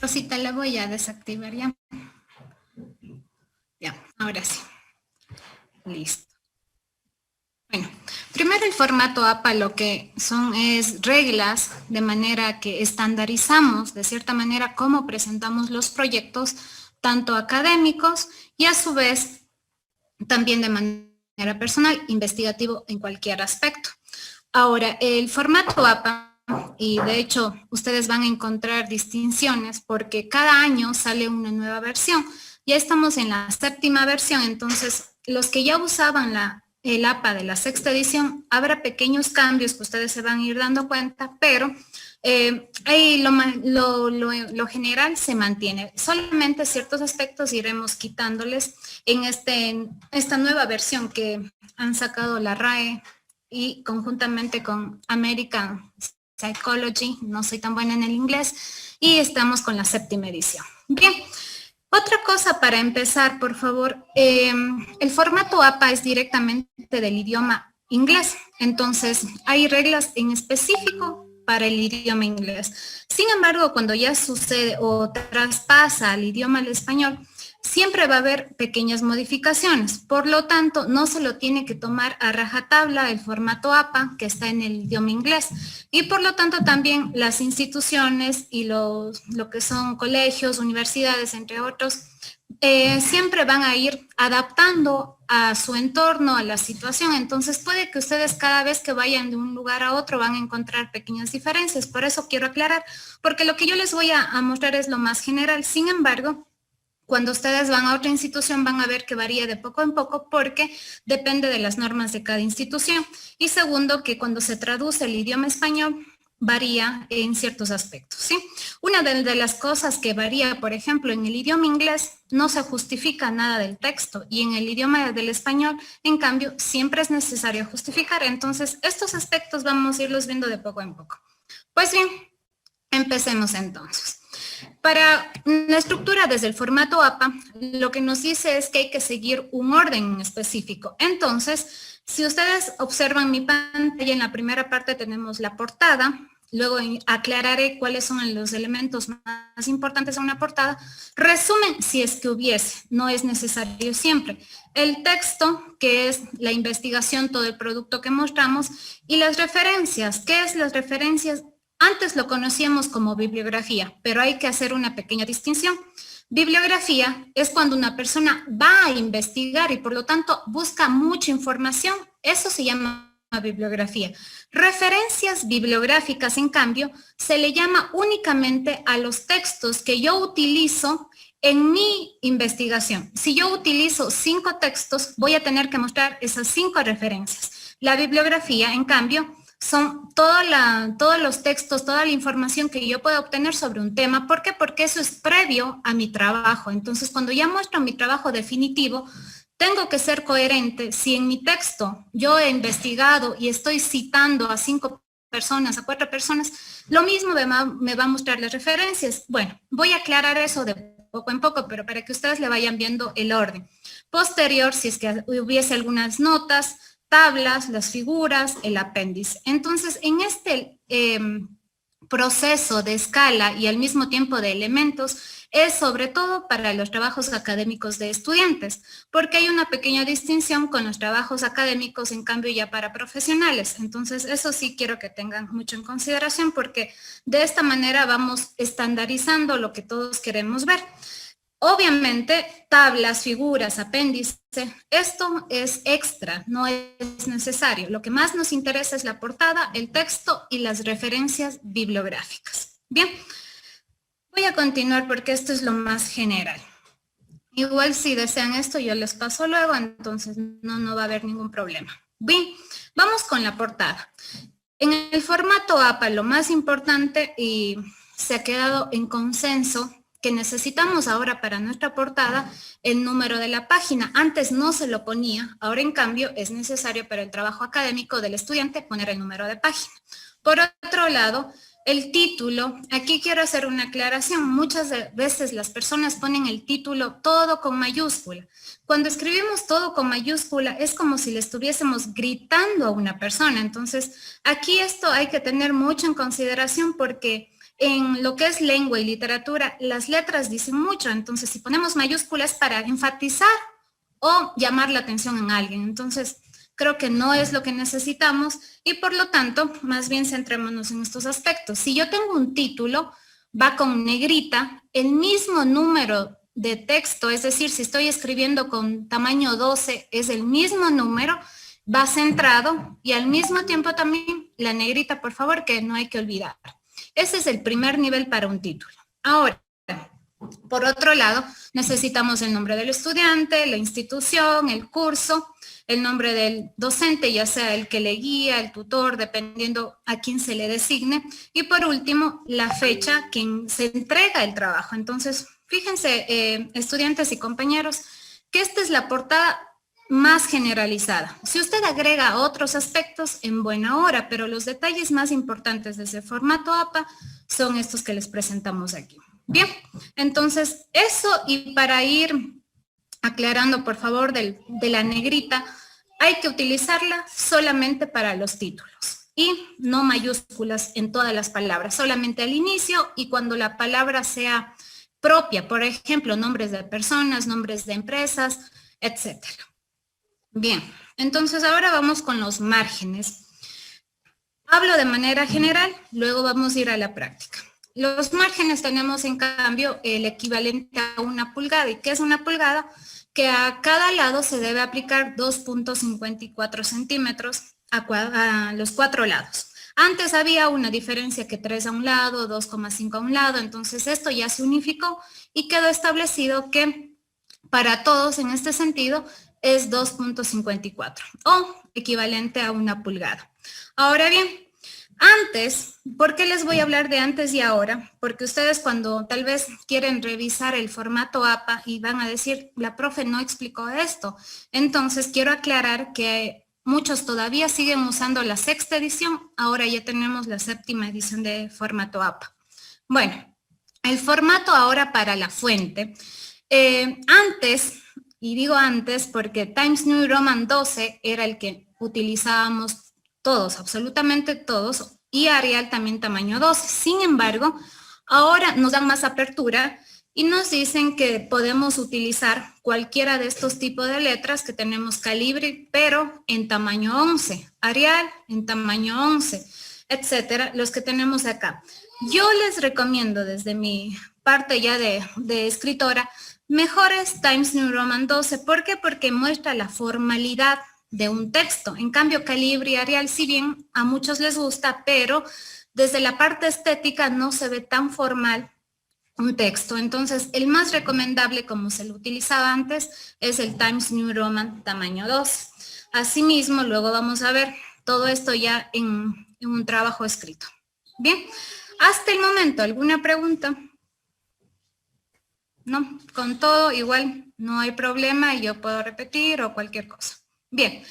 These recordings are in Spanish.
Rosita, la voy a desactivar ya. Ya, ahora sí. Listo. Bueno, primero el formato APA lo que son es reglas de manera que estandarizamos de cierta manera cómo presentamos los proyectos, tanto académicos y a su vez también de manera personal, investigativo en cualquier aspecto. Ahora, el formato APA, y de hecho ustedes van a encontrar distinciones porque cada año sale una nueva versión. Ya estamos en la 7ª versión, entonces los que ya usaban el APA de la 6ª edición, habrá pequeños cambios que ustedes se van a ir dando cuenta, pero ahí lo general se mantiene. Solamente ciertos aspectos iremos quitándoles en esta nueva versión que han sacado la RAE y conjuntamente con American Psychology, no soy tan buena en el inglés, y estamos con la 7ª edición. Bien, otra cosa para empezar, por favor, el formato APA es directamente del idioma inglés, entonces hay reglas en específico para el idioma inglés. Sin embargo, cuando ya sucede o traspasa al idioma al español, siempre va a haber pequeñas modificaciones. Por lo tanto, no se lo tiene que tomar a rajatabla el formato APA que está en el idioma inglés. Y por lo tanto, también las instituciones y lo que son colegios, universidades, entre otros, siempre van a ir adaptando a su entorno, a la situación. Entonces, puede que ustedes cada vez que vayan de un lugar a otro van a encontrar pequeñas diferencias. Por eso quiero aclarar, porque lo que yo les voy a mostrar es lo más general. Sin embargo, cuando ustedes van a otra institución van a ver que varía de poco en poco porque depende de las normas de cada institución. Y segundo, que cuando se traduce el idioma español varía en ciertos aspectos, ¿sí? Una de las cosas que varía, por ejemplo, en el idioma inglés no se justifica nada del texto y en el idioma del español, en cambio, siempre es necesario justificar. Entonces, estos aspectos vamos a irlos viendo de poco en poco. Pues bien, empecemos entonces. Para la estructura desde el formato APA, lo que nos dice es que hay que seguir un orden específico. Entonces, si ustedes observan mi pantalla, en la primera parte tenemos la portada, luego aclararé cuáles son los elementos más importantes de una portada. Resumen, si es que hubiese, no es necesario siempre. El texto, que es la investigación, todo el producto que mostramos, y las referencias. ¿Qué es las referencias? Antes lo conocíamos como bibliografía, pero hay que hacer una pequeña distinción. Bibliografía es cuando una persona va a investigar y por lo tanto busca mucha información. Eso se llama bibliografía. Referencias bibliográficas, en cambio, se le llama únicamente a los textos que yo utilizo en mi investigación. Si yo utilizo 5 textos, voy a tener que mostrar esas 5 referencias. La bibliografía, en cambio, son todos los textos, toda la información que yo puedo obtener sobre un tema. ¿Por qué? Porque eso es previo a mi trabajo. Entonces, cuando ya muestro mi trabajo definitivo, tengo que ser coherente. Si en mi texto yo he investigado y estoy citando a 5 personas, a 4 personas, lo mismo me va a mostrar las referencias. Bueno, voy a aclarar eso de poco en poco, pero para que ustedes le vayan viendo el orden. Posterior, si es que hubiese algunas notas, tablas, las figuras, el apéndice. Entonces, en este proceso de escala y al mismo tiempo de elementos es sobre todo para los trabajos académicos de estudiantes, porque hay una pequeña distinción con los trabajos académicos, en cambio ya para profesionales. Entonces, eso sí quiero que tengan mucho en consideración porque de esta manera vamos estandarizando lo que todos queremos ver. Obviamente, tablas, figuras, apéndice, esto es extra, no es necesario. Lo que más nos interesa es la portada, el texto y las referencias bibliográficas. Bien, voy a continuar porque esto es lo más general. Igual si desean esto yo les paso luego, entonces no va a haber ningún problema. Bien, vamos con la portada. En el formato APA lo más importante y se ha quedado en consenso que necesitamos ahora para nuestra portada el número de la página. Antes no se lo ponía, ahora en cambio es necesario para el trabajo académico del estudiante poner el número de página. Por otro lado, el título, aquí quiero hacer una aclaración. Muchas veces las personas ponen el título todo con mayúscula. Cuando escribimos todo con mayúscula es como si le estuviésemos gritando a una persona. Entonces, aquí esto hay que tener mucho en consideración porque En lo que es lengua y literatura, las letras dicen mucho, entonces si ponemos mayúsculas para enfatizar o llamar la atención en alguien, entonces creo que no es lo que necesitamos y por lo tanto, más bien centrémonos en estos aspectos. Si yo tengo un título, va con negrita, el mismo número de texto, es decir, si estoy escribiendo con tamaño 12, es el mismo número, va centrado y al mismo tiempo también la negrita, por favor, que no hay que olvidar. Ese es el primer nivel para un título. Ahora, por otro lado, necesitamos el nombre del estudiante, la institución, el curso, el nombre del docente, ya sea el que le guía, el tutor, dependiendo a quién se le designe. Y por último, la fecha quien se entrega el trabajo. Entonces, fíjense, estudiantes y compañeros, que esta es la portada más generalizada. Si usted agrega otros aspectos, en buena hora, pero los detalles más importantes de ese formato APA son estos que les presentamos aquí. Bien, entonces eso, y para ir aclarando por favor de la negrita, hay que utilizarla solamente para los títulos y no mayúsculas en todas las palabras, solamente al inicio y cuando la palabra sea propia, por ejemplo, nombres de personas, nombres de empresas, etcétera. Bien, entonces ahora vamos con los márgenes. Hablo de manera general, luego vamos a ir a la práctica. Los márgenes tenemos en cambio el equivalente a una pulgada. ¿Y qué es una pulgada? Que a cada lado se debe aplicar 2.54 centímetros a los 4 lados. Antes había una diferencia que 3 a un lado, 2,5 a un lado, entonces esto ya se unificó y quedó establecido que para todos en este sentido es 2.54 o equivalente a una pulgada. Ahora bien, antes, ¿por qué les voy a hablar de antes y ahora? Porque ustedes cuando tal vez quieren revisar el formato APA y van a decir, la profe no explicó esto. Entonces, quiero aclarar que muchos todavía siguen usando la 6ª edición, ahora ya tenemos la 7ª edición de formato APA. Bueno, el formato ahora para la fuente. Antes, y digo antes porque Times New Roman 12 era el que utilizábamos todos, absolutamente todos, y Arial también tamaño 12. Sin embargo, ahora nos dan más apertura y nos dicen que podemos utilizar cualquiera de estos tipos de letras que tenemos calibre, pero en tamaño 11, Arial en tamaño 11, etcétera, los que tenemos acá. Yo les recomiendo desde mi parte ya de escritora, mejores Times New Roman 12. ¿Por qué? Porque muestra la formalidad de un texto. En cambio, Calibre y Arial, si bien a muchos les gusta, pero desde la parte estética no se ve tan formal un texto. Entonces, el más recomendable, como se lo utilizaba antes, es el Times New Roman tamaño 2. Asimismo, luego vamos a ver todo esto ya en un trabajo escrito. Bien, hasta el momento, ¿alguna pregunta? No, con todo igual no hay problema y yo puedo repetir o cualquier cosa. Bien,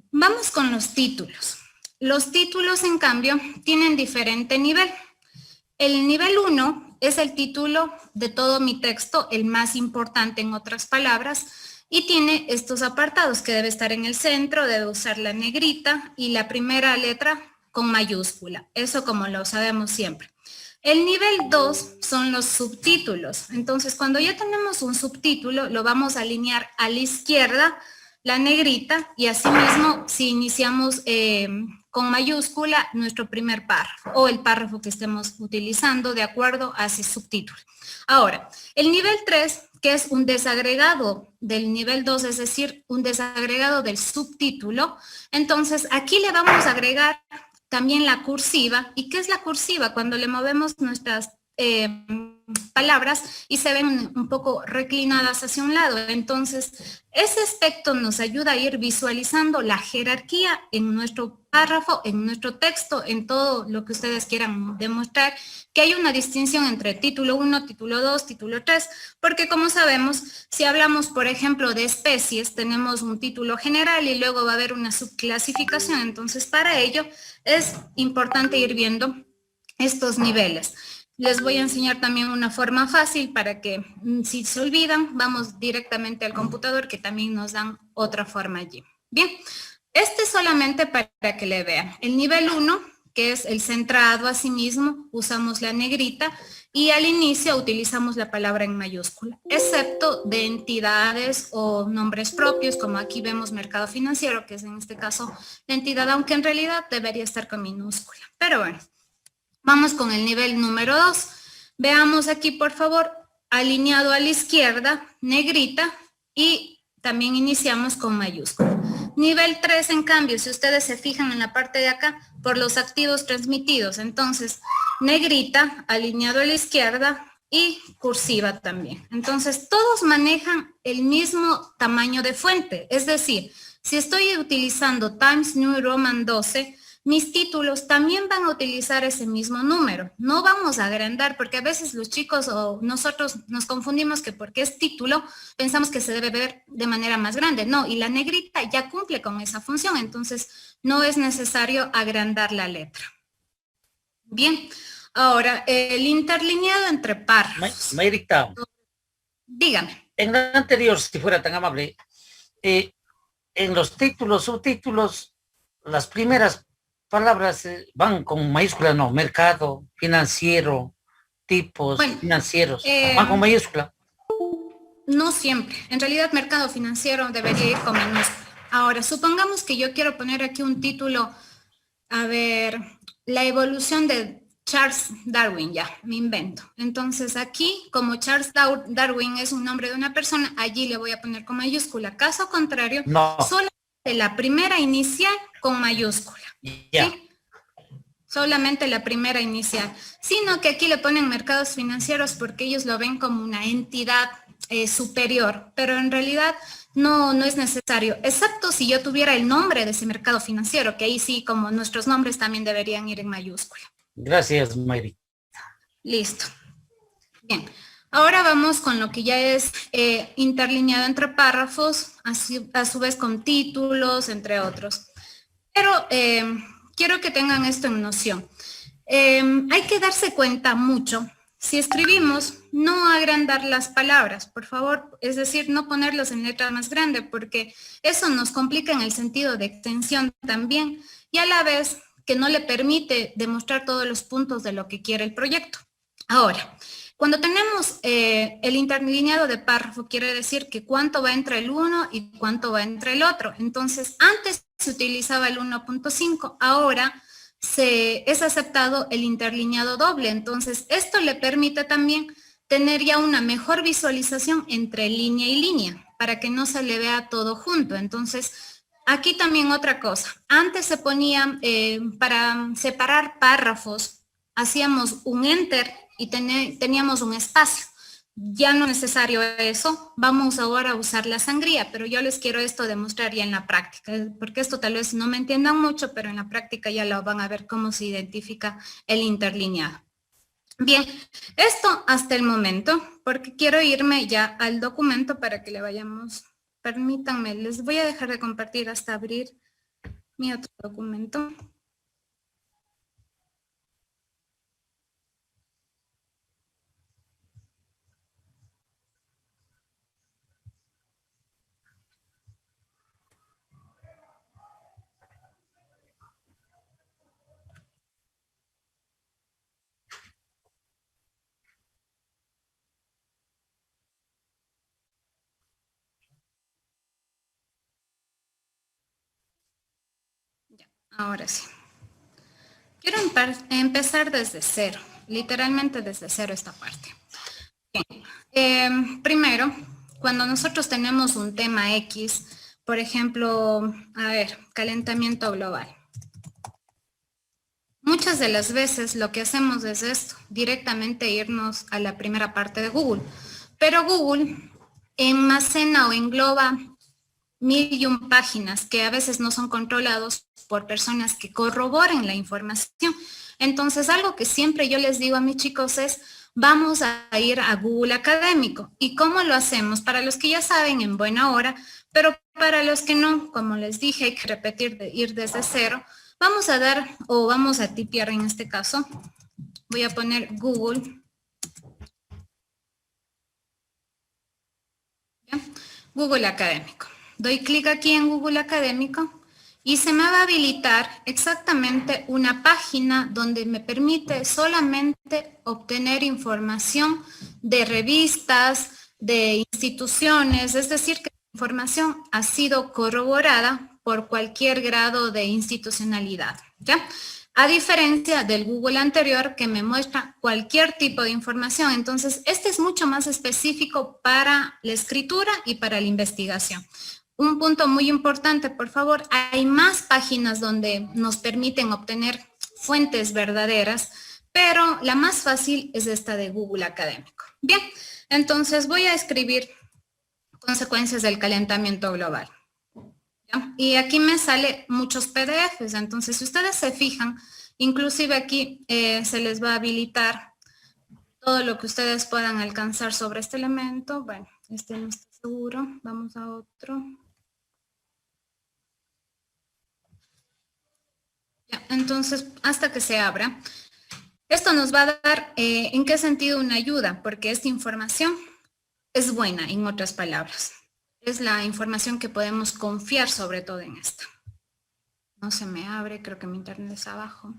vamos con los títulos. Los títulos, en cambio, tienen diferente nivel. El nivel 1 es el título de todo mi texto, el más importante en otras palabras, y tiene estos apartados que debe estar en el centro, debe usar la negrita y la primera letra con mayúscula. Eso como lo sabemos siempre. El nivel 2 son los subtítulos. Entonces, cuando ya tenemos un subtítulo, lo vamos a alinear a la izquierda, la negrita, y asimismo, si iniciamos con mayúscula, nuestro primer párrafo o el párrafo que estemos utilizando de acuerdo a ese subtítulo. Ahora, el nivel 3, que es un desagregado del nivel 2, es decir, un desagregado del subtítulo, entonces aquí le vamos a agregar también la cursiva. ¿Y qué es la cursiva? Cuando le movemos nuestras palabras y se ven un poco reclinadas hacia un lado. Entonces, ese aspecto nos ayuda a ir visualizando la jerarquía en nuestro párrafo, en nuestro texto, en todo lo que ustedes quieran demostrar, que hay una distinción entre título 1, título 2, título 3, porque como sabemos, si hablamos, por ejemplo, de especies, tenemos un título general y luego va a haber una subclasificación. Entonces, para ello es importante ir viendo estos niveles. Les voy a enseñar también una forma fácil para que si se olvidan, vamos directamente al computador que también nos dan otra forma allí. Bien, este es solamente para que le vean. El nivel 1 que es el centrado, asimismo, usamos la negrita, y al inicio utilizamos la palabra en mayúscula, excepto de entidades o nombres propios, como aquí vemos mercado financiero, que es en este caso la entidad, aunque en realidad debería estar con minúscula. Pero bueno, vamos con el nivel número 2. Veamos aquí, por favor, alineado a la izquierda, negrita, y también iniciamos con mayúscula. Nivel 3, en cambio, si ustedes se fijan en la parte de acá, por los activos transmitidos, entonces, negrita, alineado a la izquierda y cursiva también. Entonces, todos manejan el mismo tamaño de fuente, es decir, si estoy utilizando Times New Roman 12, mis títulos también van a utilizar ese mismo número. No vamos a agrandar, porque a veces los chicos o nosotros nos confundimos que porque es título, pensamos que se debe ver de manera más grande. No, y la negrita ya cumple con esa función, entonces no es necesario agrandar la letra. Bien, ahora, el interlineado entre párrafos. Mayrita, Dígame. en la anterior, si fuera tan amable, en los títulos, subtítulos, las primeras palabras van con mayúscula, no, mercado, financiero, tipos, Bueno, financieros, van con mayúscula. no siempre. En realidad, mercado financiero debería ir con minúscula. Ahora, supongamos que yo quiero poner aquí un título, a ver, la evolución de Charles Darwin, ya, me invento. Entonces aquí, como Charles Darwin es un nombre de una persona, allí le voy a poner con mayúscula. Caso contrario, No, solamente la primera inicial con mayúscula. ya. ¿Sí? Solamente la primera inicial, sino que aquí le ponen mercados financieros porque ellos lo ven como una entidad superior, pero en realidad no es necesario, excepto si yo tuviera el nombre de ese mercado financiero, que ahí sí, como nuestros nombres también deberían ir en mayúscula. Gracias, Mayri. Listo. Bien, ahora vamos con lo que ya es interlineado entre párrafos, a su vez con títulos, entre otros. Pero quiero que tengan esto en noción. Hay que darse cuenta mucho, si escribimos, no agrandar las palabras, por favor, es decir, no ponerlos en letra más grande, porque eso nos complica en el sentido de extensión también, y a la vez que no le permite demostrar todos los puntos de lo que quiere el proyecto. Ahora, cuando tenemos el interlineado de párrafo, quiere decir que cuánto va entre el uno y cuánto va entre el otro. Entonces, antes se utilizaba el 1.5, ahora es aceptado el interlineado doble. Entonces, esto le permite también tener ya una mejor visualización entre línea y línea, para que no se le vea todo junto. Entonces, aquí también otra cosa. Antes se ponía, para separar párrafos, hacíamos un enter y teníamos un espacio. Ya no es necesario eso, vamos ahora a usar la sangría, pero yo les quiero esto demostrar ya en la práctica, porque esto tal vez no me entiendan mucho, pero en la práctica ya lo van a ver cómo se identifica el interlineado. Bien, esto hasta el momento, porque quiero irme ya al documento para que le vayamos, permítanme, les voy a dejar de compartir hasta abrir mi otro documento. Ya, ahora sí. Quiero empezar desde cero, literalmente desde cero esta parte. Bien. Primero, cuando nosotros tenemos un tema X, por ejemplo, a ver, calentamiento global. Muchas de las veces lo que hacemos es esto, directamente irnos a la primera parte de Google. Pero Google almacena o engloba 1001 páginas que a veces no son controlados por personas que corroboren la información. Entonces, algo que siempre yo les digo a mis chicos es, vamos a ir a Google Académico. ¿Y cómo lo hacemos? Para los que ya saben, en buena hora, pero para los que no, como les dije, hay que repetir, ir desde cero. Vamos a dar, o vamos a tipear en este caso, voy a poner Google. ¿Ya? Google Académico. Doy clic aquí en Google Académico y se me va a habilitar exactamente una página donde me permite solamente obtener información de revistas, de instituciones, es decir, que la información ha sido corroborada por cualquier grado de institucionalidad, ¿ya? A diferencia del Google anterior que me muestra cualquier tipo de información. Entonces, este es mucho más específico para la escritura y para la investigación. Un punto muy importante, por favor, hay más páginas donde nos permiten obtener fuentes verdaderas, pero la más fácil es esta de Google Académico. Bien, entonces voy a escribir consecuencias del calentamiento global. ¿Ya? Y aquí me sale muchos PDFs, entonces si ustedes se fijan, inclusive aquí se les va a habilitar todo lo que ustedes puedan alcanzar sobre este elemento. Bueno, este no está seguro, vamos a otro. Ya, entonces, hasta que se abra, esto nos va a dar en qué sentido una ayuda, porque esta información es buena, en otras palabras. Es la información que podemos confiar sobre todo en esta. No se me abre, creo que mi internet es abajo.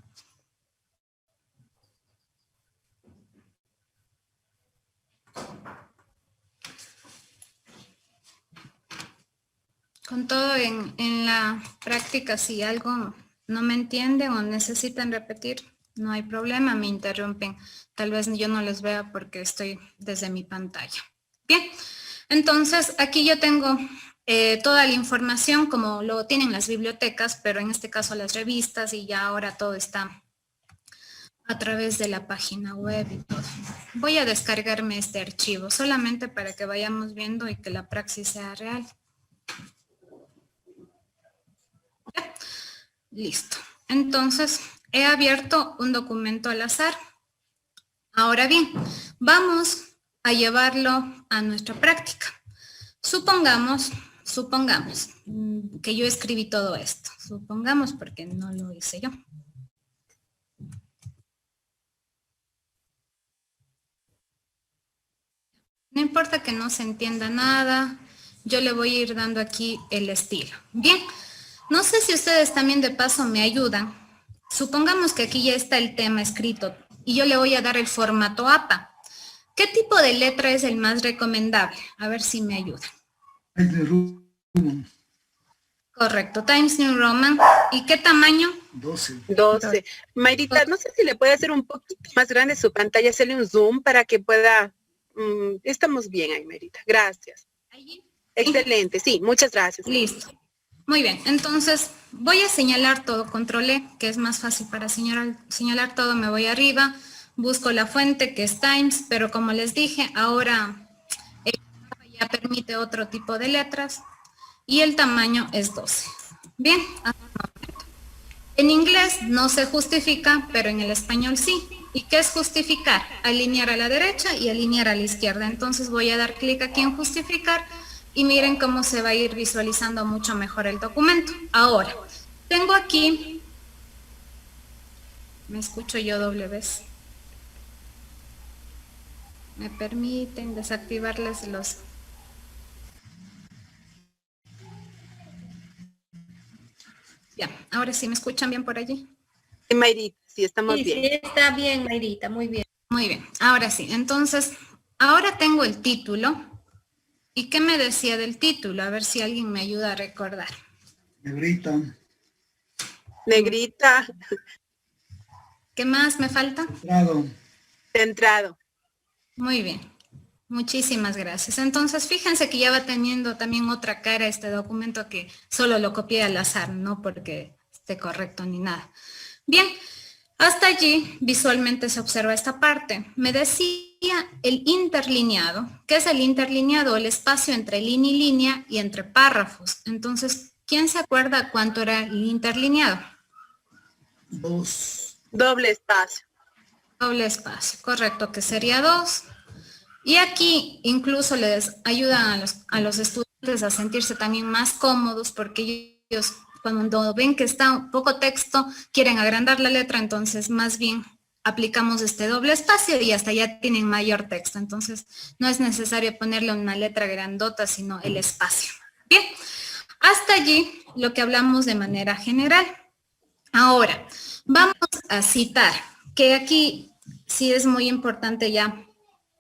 Con todo en la práctica, si algo no me entienden o necesitan repetir, no hay problema, me interrumpen. Tal vez yo no les vea porque estoy desde mi pantalla. Bien, entonces aquí yo tengo toda la información como lo tienen las bibliotecas, pero en este caso las revistas, y ya ahora todo está a través de la página web y todo. Voy a descargarme este archivo solamente para que vayamos viendo y que la praxis sea real. ¿Ya? Listo. Entonces, he abierto un documento al azar. Ahora bien, vamos a llevarlo a nuestra práctica. Supongamos que yo escribí todo esto. Supongamos porque no lo hice yo. No importa que no se entienda nada, yo le voy a ir dando aquí el estilo. Bien, no sé si ustedes también de paso me ayudan. Supongamos que aquí ya está el tema escrito y yo le voy a dar el formato APA. ¿Qué tipo de letra es el más recomendable? A ver si me ayudan. Correcto, Times New Roman. ¿Y qué tamaño? 12. Mayrita, no sé si le puede hacer un poquito más grande su pantalla, hacerle un zoom para que pueda... estamos bien ahí, Mayrita. Gracias. ¿Allí? Excelente, sí, muchas gracias. Listo. Muy bien, entonces voy a señalar todo, control E, que es más fácil para señalar todo. Me voy arriba, busco la fuente que es Times, pero como les dije, ahora ya permite otro tipo de letras y el tamaño es 12. Bien, en inglés no se justifica, pero en el español sí. ¿Y qué es justificar? Alinear a la derecha y alinear a la izquierda. Entonces voy a dar clic aquí en justificar y miren cómo se va a ir visualizando mucho mejor el documento. Ahora, tengo aquí, me escucho yo doble vez. Me permiten desactivarles los... Ya, ahora sí, ¿me escuchan bien por allí? Sí, Mayrita, sí, estamos Sí, bien. sí, está bien, Mayrita, muy bien. Muy bien, ahora sí. Entonces, ahora tengo el título. ¿Y qué me decía del título? A ver si alguien me ayuda a recordar. Negrita. Negrita. ¿Qué más me falta? Centrado. Centrado. Muy bien. Muchísimas gracias. Entonces, fíjense que ya va teniendo también otra cara este documento que solo lo copié al azar, no porque esté correcto ni nada. Bien, hasta allí visualmente se observa esta parte. Me decía el interlineado. ¿Qué es el interlineado? El espacio entre línea y línea y entre párrafos. Entonces, ¿quién se acuerda cuánto era el interlineado? 2. Doble espacio. Doble espacio, correcto, que sería 2. Y aquí incluso les ayudan a los estudiantes a sentirse también más cómodos porque ellos cuando ven que está poco texto quieren agrandar la letra, entonces más bien aplicamos este doble espacio y hasta ya tienen mayor texto. Entonces no es necesario ponerle una letra grandota, sino el espacio. Bien, hasta allí lo que hablamos de manera general. Ahora, vamos a citar, que aquí sí es muy importante ya.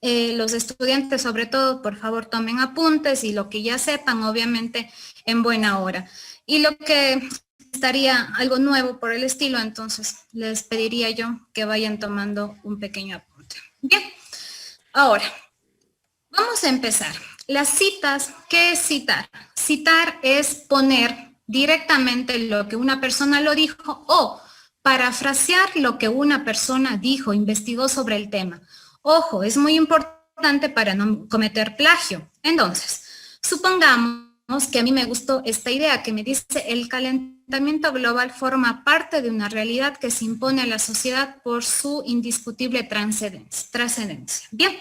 Los estudiantes, sobre todo, por favor, tomen apuntes y lo que ya sepan, obviamente, en buena hora. Y lo que estaría algo nuevo por el estilo, entonces les pediría yo que vayan tomando un pequeño apunte. Bien, ahora, vamos a empezar. Las citas, ¿qué es citar? Citar es poner directamente lo que una persona lo dijo o parafrasear lo que una persona dijo, investigó sobre el tema. Ojo, es muy importante para no cometer plagio. Entonces, supongamos que a mí me gustó esta idea que me dice el calentamiento global forma parte de una realidad que se impone a la sociedad por su indiscutible trascendencia. Bien,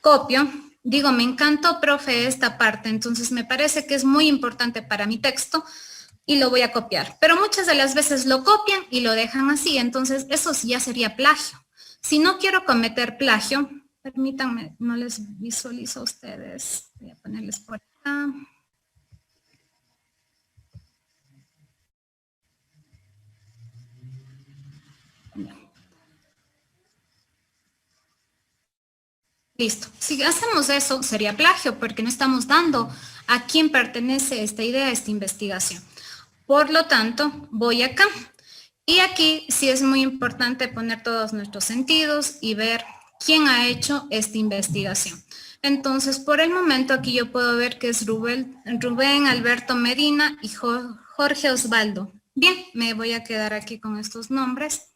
copio. Digo, me encantó, profe, esta parte, entonces me parece que es muy importante para mi texto y lo voy a copiar. Pero muchas de las veces lo copian y lo dejan así, entonces eso ya sería plagio. Si no quiero cometer plagio, permítanme, no les visualizo a ustedes. Voy a ponerles por acá. Listo. Si hacemos eso, sería plagio, porque no estamos dando a quién pertenece esta idea, esta investigación. Por lo tanto, voy acá. Y aquí sí es muy importante poner todos nuestros sentidos y ver quién ha hecho esta investigación. Entonces, por el momento aquí yo puedo ver que es Rubén Alberto Medina y Jorge Osvaldo. Bien, me voy a quedar aquí con estos nombres.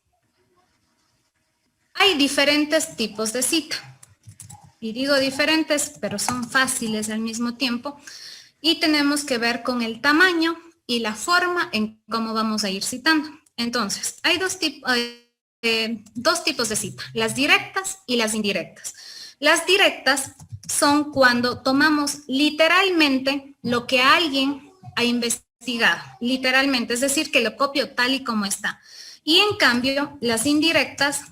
Hay diferentes tipos de cita. Y digo diferentes, pero son fáciles al mismo tiempo. Y tenemos que ver con el tamaño y la forma en cómo vamos a ir citando. Entonces, hay dos tipos de cita, las directas y las indirectas. Las directas son cuando tomamos literalmente lo que alguien ha investigado, literalmente, es decir, que lo copio tal y como está. Y en cambio, las indirectas,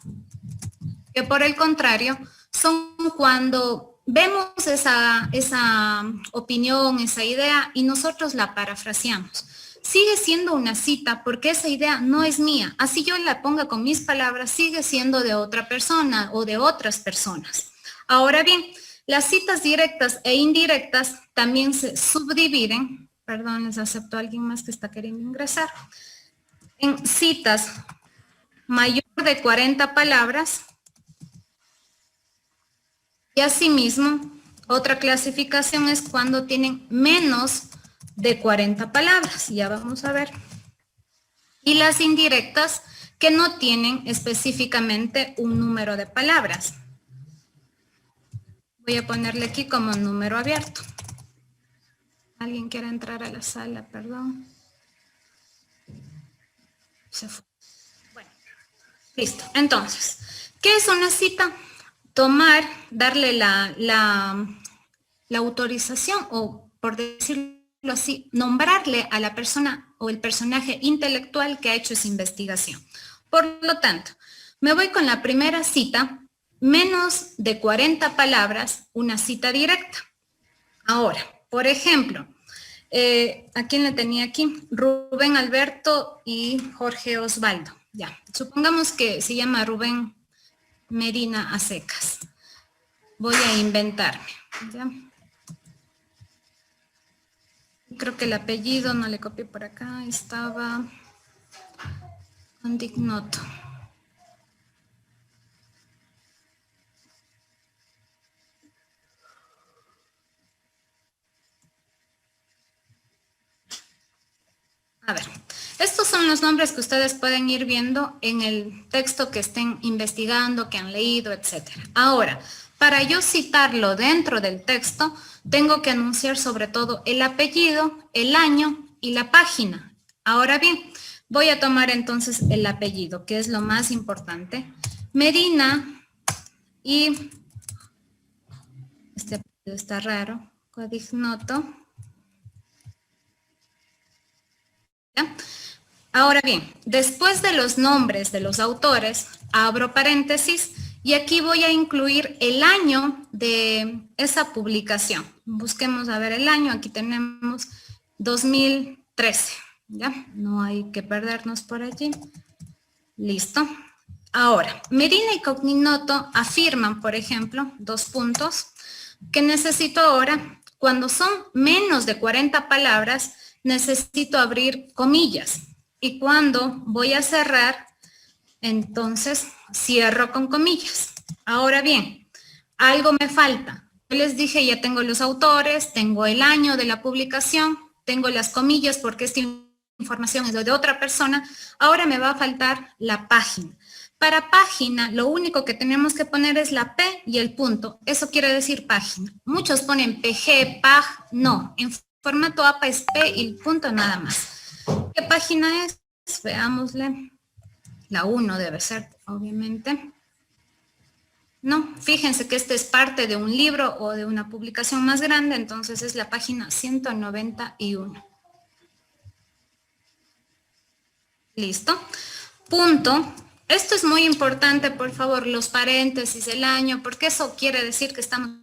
que por el contrario, son cuando vemos esa opinión, esa idea, y nosotros la parafraseamos. Sigue siendo una cita porque esa idea no es mía. Así yo la ponga con mis palabras, sigue siendo de otra persona o de otras personas. Ahora bien, las citas directas e indirectas también se subdividen. Perdón, les acepto a alguien más que está queriendo ingresar. En citas mayor de 40 palabras. Y asimismo, otra clasificación es cuando tienen menos de 40 palabras. Ya vamos a ver. Y las indirectas que no tienen específicamente un número de palabras. Voy a ponerle aquí como número abierto. ¿Alguien quiere entrar a la sala? Perdón. Se fue. Bueno, listo. Entonces, ¿qué es una cita? Tomar, darle la autorización o, por decirlo así, nombrarle a la persona o el personaje intelectual que ha hecho esa investigación. Por lo tanto, me voy con la primera cita, menos de 40 palabras, una cita directa. Ahora, por ejemplo, ¿a quién le tenía aquí? Rubén Alberto y Jorge Osvaldo. Ya, supongamos que se llama Rubén Medina a secas. Voy a inventarme. ¿Ya? Creo que el apellido no le copié por acá. Estaba Condignoto. A ver, estos son los nombres que ustedes pueden ir viendo en el texto que estén investigando, que han leído, etc. Ahora, para yo citarlo dentro del texto, tengo que anunciar sobre todo el apellido, el año y la página. Ahora bien, voy a tomar entonces el apellido, que es lo más importante. Medina y, este apellido está raro, Condignoto. ¿Ya? Ahora bien, después de los nombres de los autores, abro paréntesis y aquí voy a incluir el año de esa publicación. Busquemos a ver el año, aquí tenemos 2013. Ya, no hay que perdernos por allí. Listo. Ahora, Medina y Cogninoto afirman, por ejemplo, 2 puntos, que necesito ahora, cuando son menos de 40 palabras, necesito abrir comillas. Y cuando voy a cerrar, entonces cierro con comillas. Ahora bien, algo me falta. Yo les dije, ya tengo los autores, tengo el año de la publicación, tengo las comillas porque esta información es de otra persona. Ahora me va a faltar la página. Para página, lo único que tenemos que poner es la P y el punto. Eso quiere decir página. Muchos ponen PG, PAG. No, en formato APA es P y el punto nada más. ¿Qué página es? Veámosle. La 1 debe ser, obviamente. No, fíjense que este es parte de un libro o de una publicación más grande, entonces es la página 191. Listo. Punto. Esto es muy importante, por favor, los paréntesis, el año, porque eso quiere decir que estamos...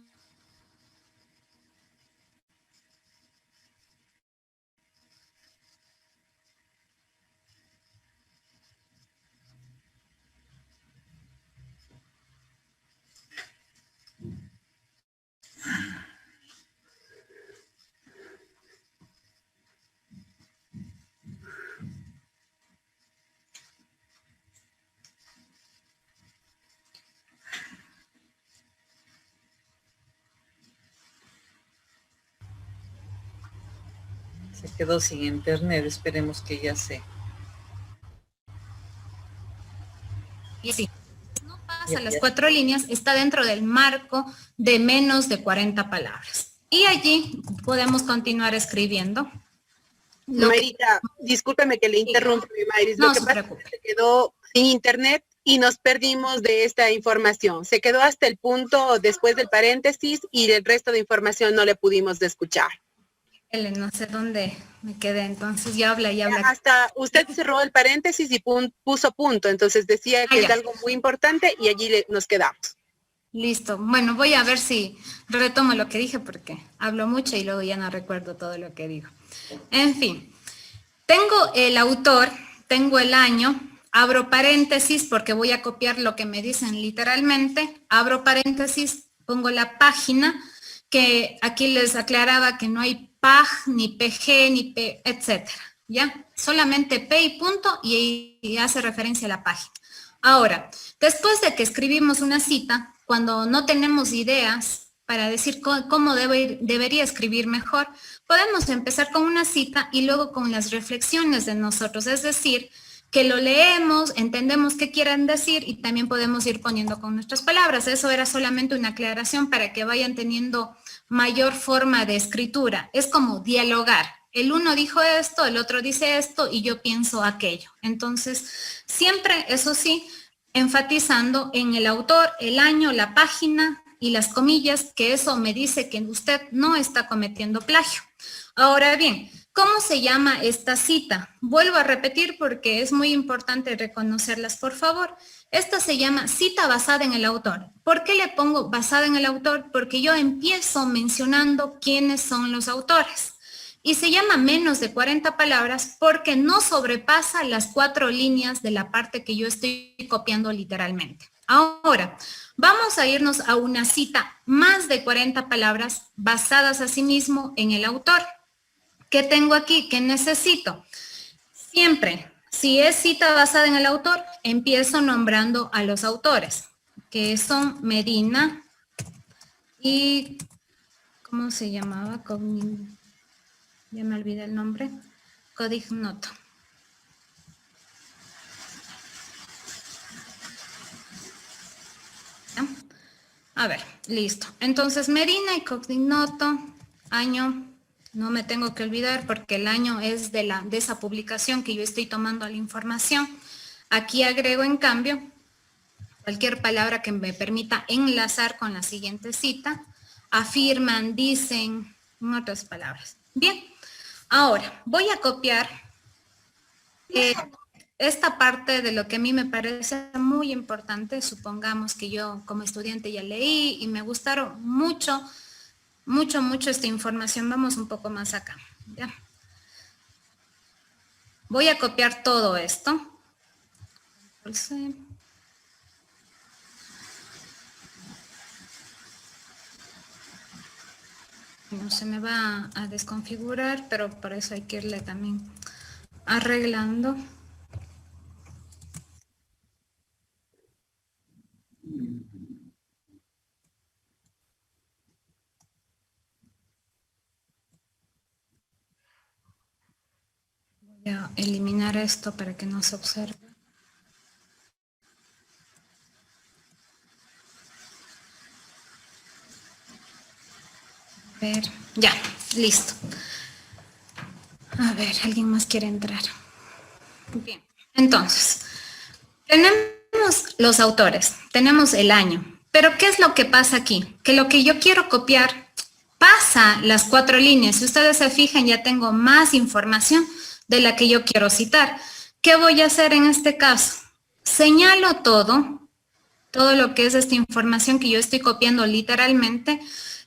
Se quedó sin internet, esperemos que ya se... Y sí, no pasa las 4 líneas, está dentro del marco de menos de 40 palabras. Y allí podemos continuar escribiendo. Mayrita, discúlpeme que le interrumpa, Mayris. No Lo que se pasa es preocupe. que se quedó sin internet y nos perdimos de esta información. Se quedó hasta el punto después del paréntesis y el resto de información no le pudimos escuchar. No sé dónde me quedé, entonces ya habla, ya habla. Hasta usted cerró el paréntesis y puso punto, entonces decía que es ya. algo muy importante y allí nos quedamos. Listo. Bueno, voy a ver si retomo lo que dije porque hablo mucho y luego ya no recuerdo todo lo que digo. En fin, tengo el autor, tengo el año, abro paréntesis porque voy a copiar lo que me dicen literalmente, abro paréntesis, pongo la página, que aquí les aclaraba que no hay PAG, ni PG, ni P, etcétera, ¿ya? Solamente P y punto y hace referencia a la página. Ahora, después de que escribimos una cita, cuando no tenemos ideas para decir cómo debería escribir mejor, podemos empezar con una cita y luego con las reflexiones de nosotros, es decir, que lo leemos, entendemos qué quieren decir y también podemos ir poniendo con nuestras palabras. Eso era solamente una aclaración para que vayan teniendo mayor forma de escritura. Es como dialogar. El uno dijo esto, el otro dice esto y yo pienso aquello. Entonces, siempre, eso sí, enfatizando en el autor, el año, la página y las comillas, que eso me dice que usted no está cometiendo plagio. Ahora bien, ¿cómo se llama esta cita? Vuelvo a repetir porque es muy importante reconocerlas, por favor. Esta se llama cita basada en el autor. ¿Por qué le pongo basada en el autor? Porque yo empiezo mencionando quiénes son los autores. Y se llama menos de 40 palabras porque no sobrepasa las 4 líneas de la parte que yo estoy copiando literalmente. Ahora, vamos a irnos a una cita más de 40 palabras basadas asimismo en el autor. ¿Qué tengo aquí? ¿Qué necesito? Siempre, si es cita basada en el autor, empiezo nombrando a los autores, que son Medina y, ¿cómo se llamaba? Ya me olvidé el nombre. Cogninoto. ¿Ya? A ver, listo. Entonces, Medina y Cogninoto, año... No me tengo que olvidar porque el año es de esa publicación que yo estoy tomando la información. Aquí agrego, en cambio, cualquier palabra que me permita enlazar con la siguiente cita. Afirman, dicen, en otras palabras. Bien, ahora voy a copiar esta parte de lo que a mí me parece muy importante. Supongamos que yo como estudiante ya leí y me gustaron mucho esta información. Vamos un poco más acá, ¿ya? Voy a copiar todo esto. Control C. No se me va a desconfigurar, pero por eso hay que irle también arreglando. Voy a eliminar esto para que no se observe. A ver, ya, listo. A ver, ¿alguien más quiere entrar? Bien, entonces, tenemos los autores, tenemos el año, pero ¿qué es lo que pasa aquí? Que lo que yo quiero copiar pasa las 4 líneas. Si ustedes se fijan, ya tengo más información de la que yo quiero citar. ¿Qué voy a hacer en este caso? Señalo todo lo que es esta información que yo estoy copiando literalmente,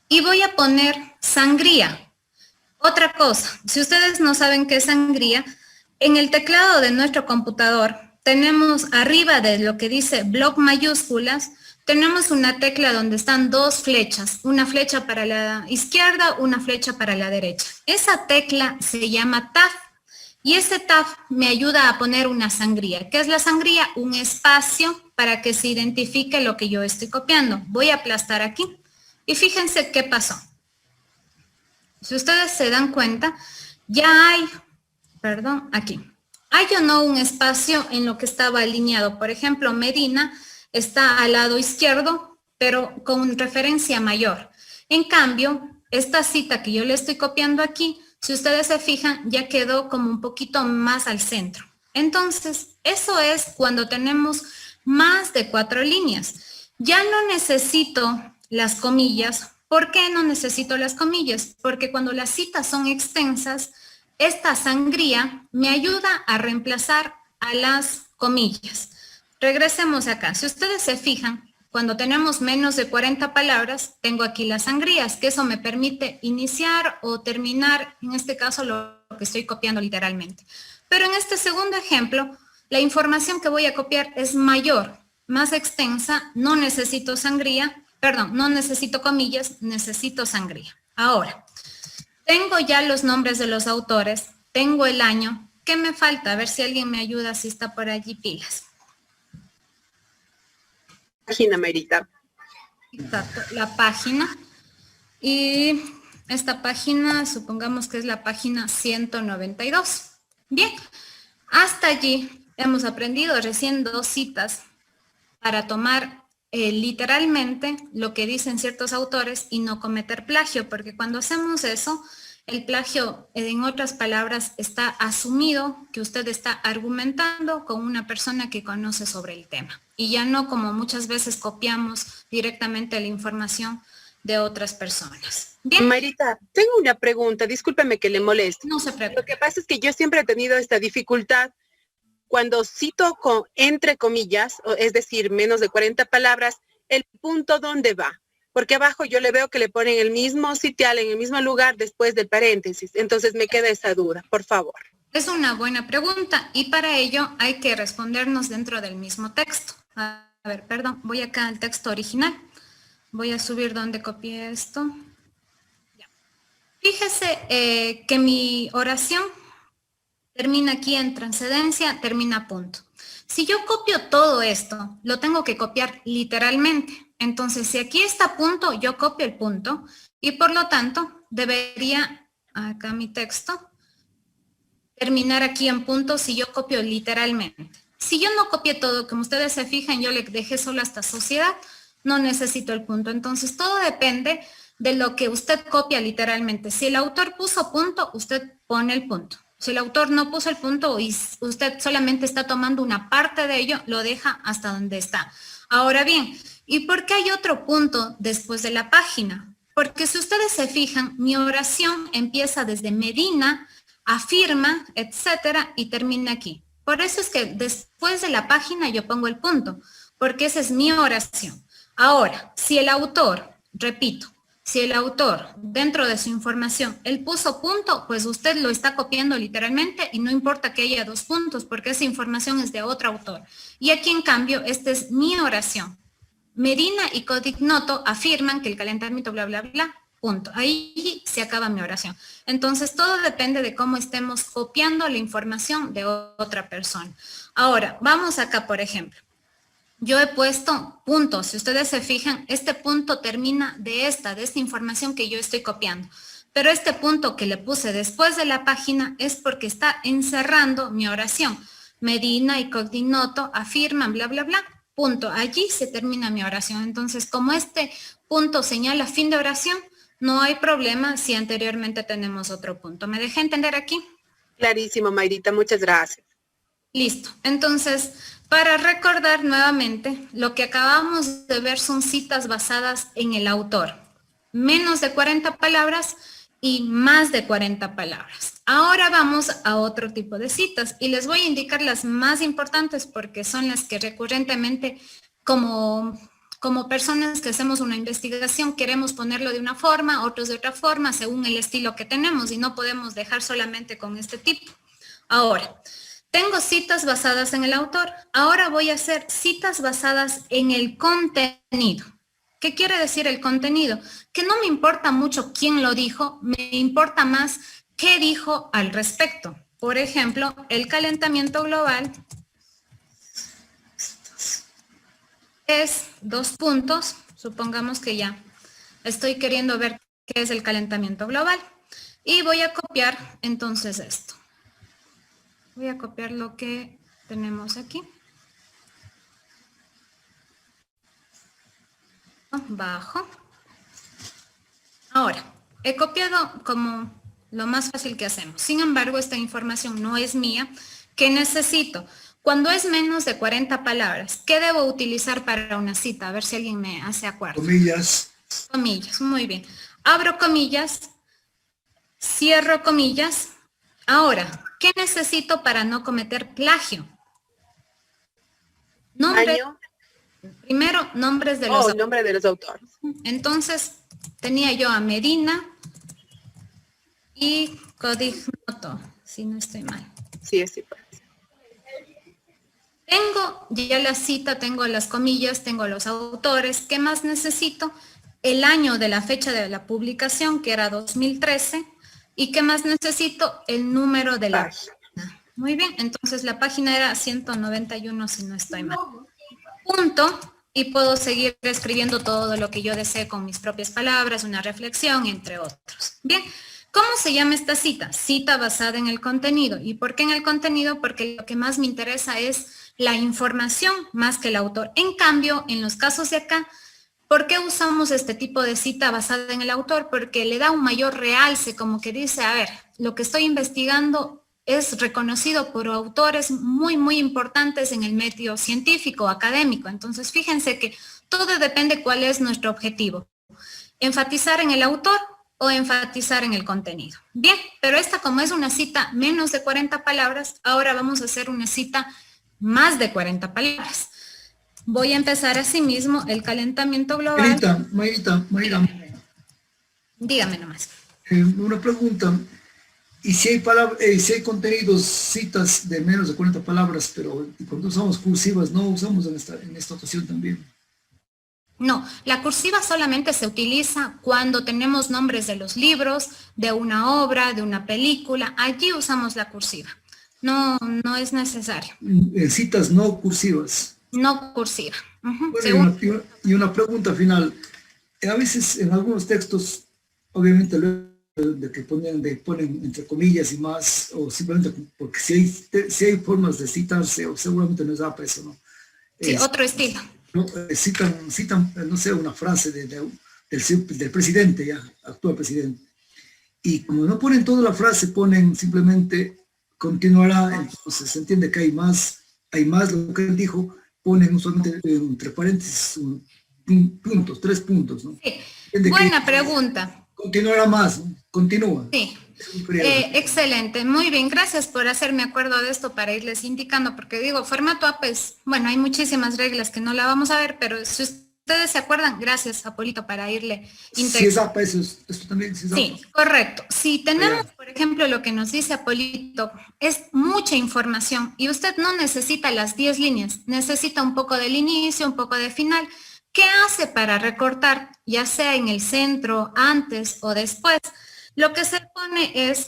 y voy a poner sangría. Otra cosa, si ustedes no saben qué es sangría, en el teclado de nuestro computador tenemos arriba de lo que dice bloc mayúsculas, tenemos una tecla donde están 2 flechas, una flecha para la izquierda, una flecha para la derecha. Esa tecla se llama Tab, y ese Tab me ayuda a poner una sangría. ¿Qué es la sangría? Un espacio para que se identifique lo que yo estoy copiando. Voy a aplastar aquí y fíjense qué pasó. Si ustedes se dan cuenta, ya hay, aquí. Hay o no un espacio en lo que estaba alineado. Por ejemplo, Medina está al lado izquierdo, pero con referencia mayor. En cambio, esta cita que yo le estoy copiando aquí, si ustedes se fijan, ya quedó como un poquito más al centro. Entonces, eso es cuando tenemos más de 4 líneas. Ya no necesito las comillas. ¿Por qué no necesito las comillas? Porque cuando las citas son extensas, esta sangría me ayuda a reemplazar a las comillas. Regresemos acá. Si ustedes se fijan, cuando tenemos menos de 40 palabras, tengo aquí las sangrías, que eso me permite iniciar o terminar, en este caso, lo que estoy copiando literalmente. Pero en este segundo ejemplo, la información que voy a copiar es mayor, más extensa, no necesito sangría, no necesito comillas, necesito sangría. Ahora, tengo ya los nombres de los autores, tengo el año. ¿Qué me falta? A ver si alguien me ayuda, si está por allí pilas. Página, Mayrita. Exacto, la página. Y esta página, supongamos que es la página 192. Bien, hasta allí hemos aprendido recién 2 citas para tomar literalmente lo que dicen ciertos autores y no cometer plagio, porque cuando hacemos eso, el plagio, en otras palabras, está asumido que usted está argumentando con una persona que conoce sobre el tema, y ya no como muchas veces copiamos directamente la información de otras personas. Bien. Mayrita, tengo una pregunta, discúlpeme que le moleste. No se preocupe. Lo que pasa es que yo siempre he tenido esta dificultad cuando cito con entre comillas, es decir, menos de 40 palabras, el punto ¿dónde va? Porque abajo yo le veo que le ponen el mismo sitial en el mismo lugar después del paréntesis. Entonces me queda esa duda, por favor. Es una buena pregunta y para ello hay que respondernos dentro del mismo texto. A ver, perdón, voy acá al texto original. Voy a subir donde copié esto. Ya. Fíjese que mi oración termina aquí en transcendencia, termina a punto. Si yo copio todo esto, lo tengo que copiar literalmente. Entonces, si aquí está punto, yo copio el punto y por lo tanto debería, acá mi texto, terminar aquí en punto si yo copio literalmente. Si yo no copié todo, como ustedes se fijan, yo le dejé solo hasta sociedad, no necesito el punto. Entonces, todo depende de lo que usted copia literalmente. Si el autor puso punto, usted pone el punto. Si el autor no puso el punto y usted solamente está tomando una parte de ello, lo deja hasta donde está. Ahora bien, ¿y por qué hay otro punto después de la página? Porque si ustedes se fijan, mi oración empieza desde Medina, afirma, etcétera, y termina aquí. Por eso es que después de la página yo pongo el punto, porque esa es mi oración. Ahora, si el autor, repito, Si el autor, dentro de su información, él puso punto, pues usted lo está copiando literalmente y no importa que haya 2 puntos, porque esa información es de otro autor. Y aquí, en cambio, esta es mi oración. Medina y Codignoto afirman que el calentamiento bla, bla, bla, punto. Ahí se acaba mi oración. Entonces, todo depende de cómo estemos copiando la información de otra persona. Ahora, vamos acá, por ejemplo. Yo he puesto puntos. Si ustedes se fijan, este punto termina de esta información que yo estoy copiando. Pero este punto que le puse después de la página es porque está encerrando mi oración. Medina y Codignoto afirman bla, bla, bla, punto. Allí se termina mi oración. Entonces, como este punto señala fin de oración, no hay problema si anteriormente tenemos otro punto. ¿Me dejé entender aquí? Clarísimo, Mayrita, muchas gracias. Listo. Entonces, para recordar nuevamente, lo que acabamos de ver son citas basadas en el autor. Menos de 40 palabras y más de 40 palabras. Ahora vamos a otro tipo de citas y les voy a indicar las más importantes porque son las que recurrentemente como personas que hacemos una investigación queremos ponerlo de una forma, otros de otra forma, según el estilo que tenemos y no podemos dejar solamente con este tipo. Ahora, tengo citas basadas en el autor. Ahora voy a hacer citas basadas en el contenido. ¿Qué quiere decir el contenido? Que no me importa mucho quién lo dijo, me importa más qué dijo al respecto. Por ejemplo, el calentamiento global es 2 puntos. Supongamos que ya estoy queriendo ver qué es el calentamiento global. Y voy a copiar entonces esto. Voy a copiar lo que tenemos aquí. Bajo. Ahora, he copiado como lo más fácil que hacemos. Sin embargo, esta información no es mía. ¿Qué necesito? Cuando es menos de 40 palabras, ¿qué debo utilizar para una cita? A ver si alguien me hace acuerdo. Comillas. Comillas, muy bien. Abro comillas, cierro comillas. Ahora, ¿qué necesito para no cometer plagio? ¿Año? Primero, nombres de los autores. Nombre de los autores. Entonces, tenía yo a Medina y Codignoto, si no estoy mal. Sí. Tengo ya la cita, tengo las comillas, tengo los autores. ¿Qué más necesito? El año de la fecha de la publicación, que era 2013. ¿Y qué más necesito? El número de la página. Muy bien, entonces la página era 191, si no estoy mal. Punto, y puedo seguir escribiendo todo lo que yo desee con mis propias palabras, una reflexión, entre otros. Bien, ¿cómo se llama esta cita? Cita basada en el contenido. ¿Y por qué en el contenido? Porque lo que más me interesa es la información más que el autor. En cambio, en los casos de acá, ¿por qué usamos este tipo de cita basada en el autor? Porque le da un mayor realce, como que dice, a ver, lo que estoy investigando es reconocido por autores muy, muy importantes en el medio científico, académico. Entonces, fíjense que todo depende cuál es nuestro objetivo. Enfatizar en el autor o enfatizar en el contenido. Bien, pero esta como es una cita menos de 40 palabras, ahora vamos a hacer una cita más de 40 palabras. Voy a empezar así mismo el calentamiento global. Mayrita. Dígame nomás. Una pregunta. Y si hay contenidos, citas de menos de 40 palabras, pero cuando usamos cursivas, no usamos en esta ocasión también. No, la cursiva solamente se utiliza cuando tenemos nombres de los libros, de una obra, de una película. Allí usamos la cursiva. No es necesario. Citas no cursivas. No cursiva. Bueno, y una pregunta final. A veces en algunos textos, obviamente, de que ponen entre comillas y más, o simplemente porque si hay formas de citarse, o seguramente no es eso, ¿no? Sí, otro estilo. ¿No? Citan, no sé, una frase del presidente, ya, actual presidente. Y como no ponen toda la frase, ponen simplemente continuará, entonces se entiende que hay más lo que él dijo, ponen usualmente entre paréntesis puntos, 3 puntos, ¿no? Sí. Buena pregunta. Continuará más, ¿no? Continúa. Sí. Excelente, muy bien, gracias por hacerme acuerdo de esto para irles indicando, porque digo, formato A, pues, bueno, hay muchísimas reglas que no la vamos a ver, pero si ustedes se acuerdan, gracias Apolito para irle Si es APA, eso también. Si es APA. Sí, correcto. Si tenemos, por ejemplo, lo que nos dice Apolito, es mucha información y usted no necesita las 10 líneas, necesita un poco del inicio, un poco de final. ¿Qué hace para recortar, ya sea en el centro, antes o después? Lo que se pone es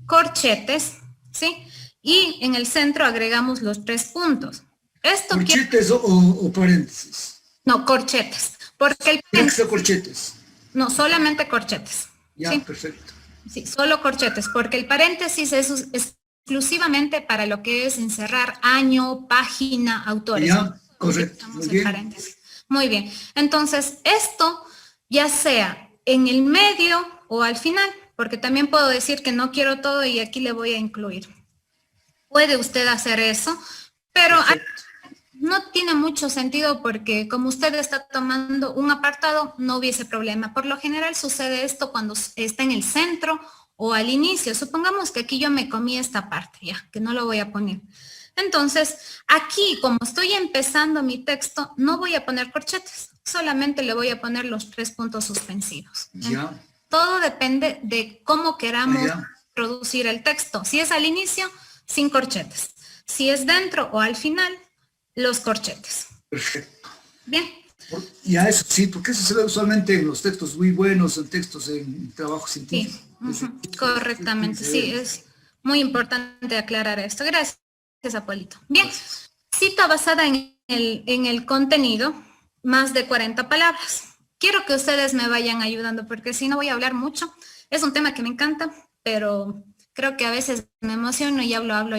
corchetes, ¿sí? Y en el centro agregamos los 3 puntos. Esto ¿Corchetes o paréntesis? No, corchetes. Porque el Tiene que ser corchetes. No, solamente corchetes. Ya, ¿sí? perfecto. Sí, solo corchetes, porque el paréntesis es exclusivamente para lo que es encerrar año, página, autores. Ya, correcto. Muy bien. Paréntesis. Muy bien. Entonces, esto ya sea en el medio o al final, porque también puedo decir que no quiero todo y aquí le voy a incluir. Puede usted hacer eso, pero no tiene mucho sentido porque como usted está tomando un apartado, no hubiese problema. Por lo general sucede esto cuando está en el centro o al inicio. Supongamos que aquí yo me comí esta parte, ya, que no lo voy a poner. Entonces, aquí, como estoy empezando mi texto, no voy a poner corchetes, solamente le voy a poner los 3 puntos suspensivos. Ya. Todo depende de cómo queramos producir el texto. Si es al inicio, sin corchetes. Si es dentro o al final, los corchetes. Perfecto. Bien. Y a eso sí, porque eso se ve usualmente en los textos muy buenos, en textos en trabajo científico. Sí, correctamente, sí, es muy importante aclarar esto. Gracias, Apolito. Bien, cita basada en el contenido, más de 40 palabras. Quiero que ustedes me vayan ayudando, porque si no voy a hablar mucho. Es un tema que me encanta, pero creo que a veces me emociono y hablo.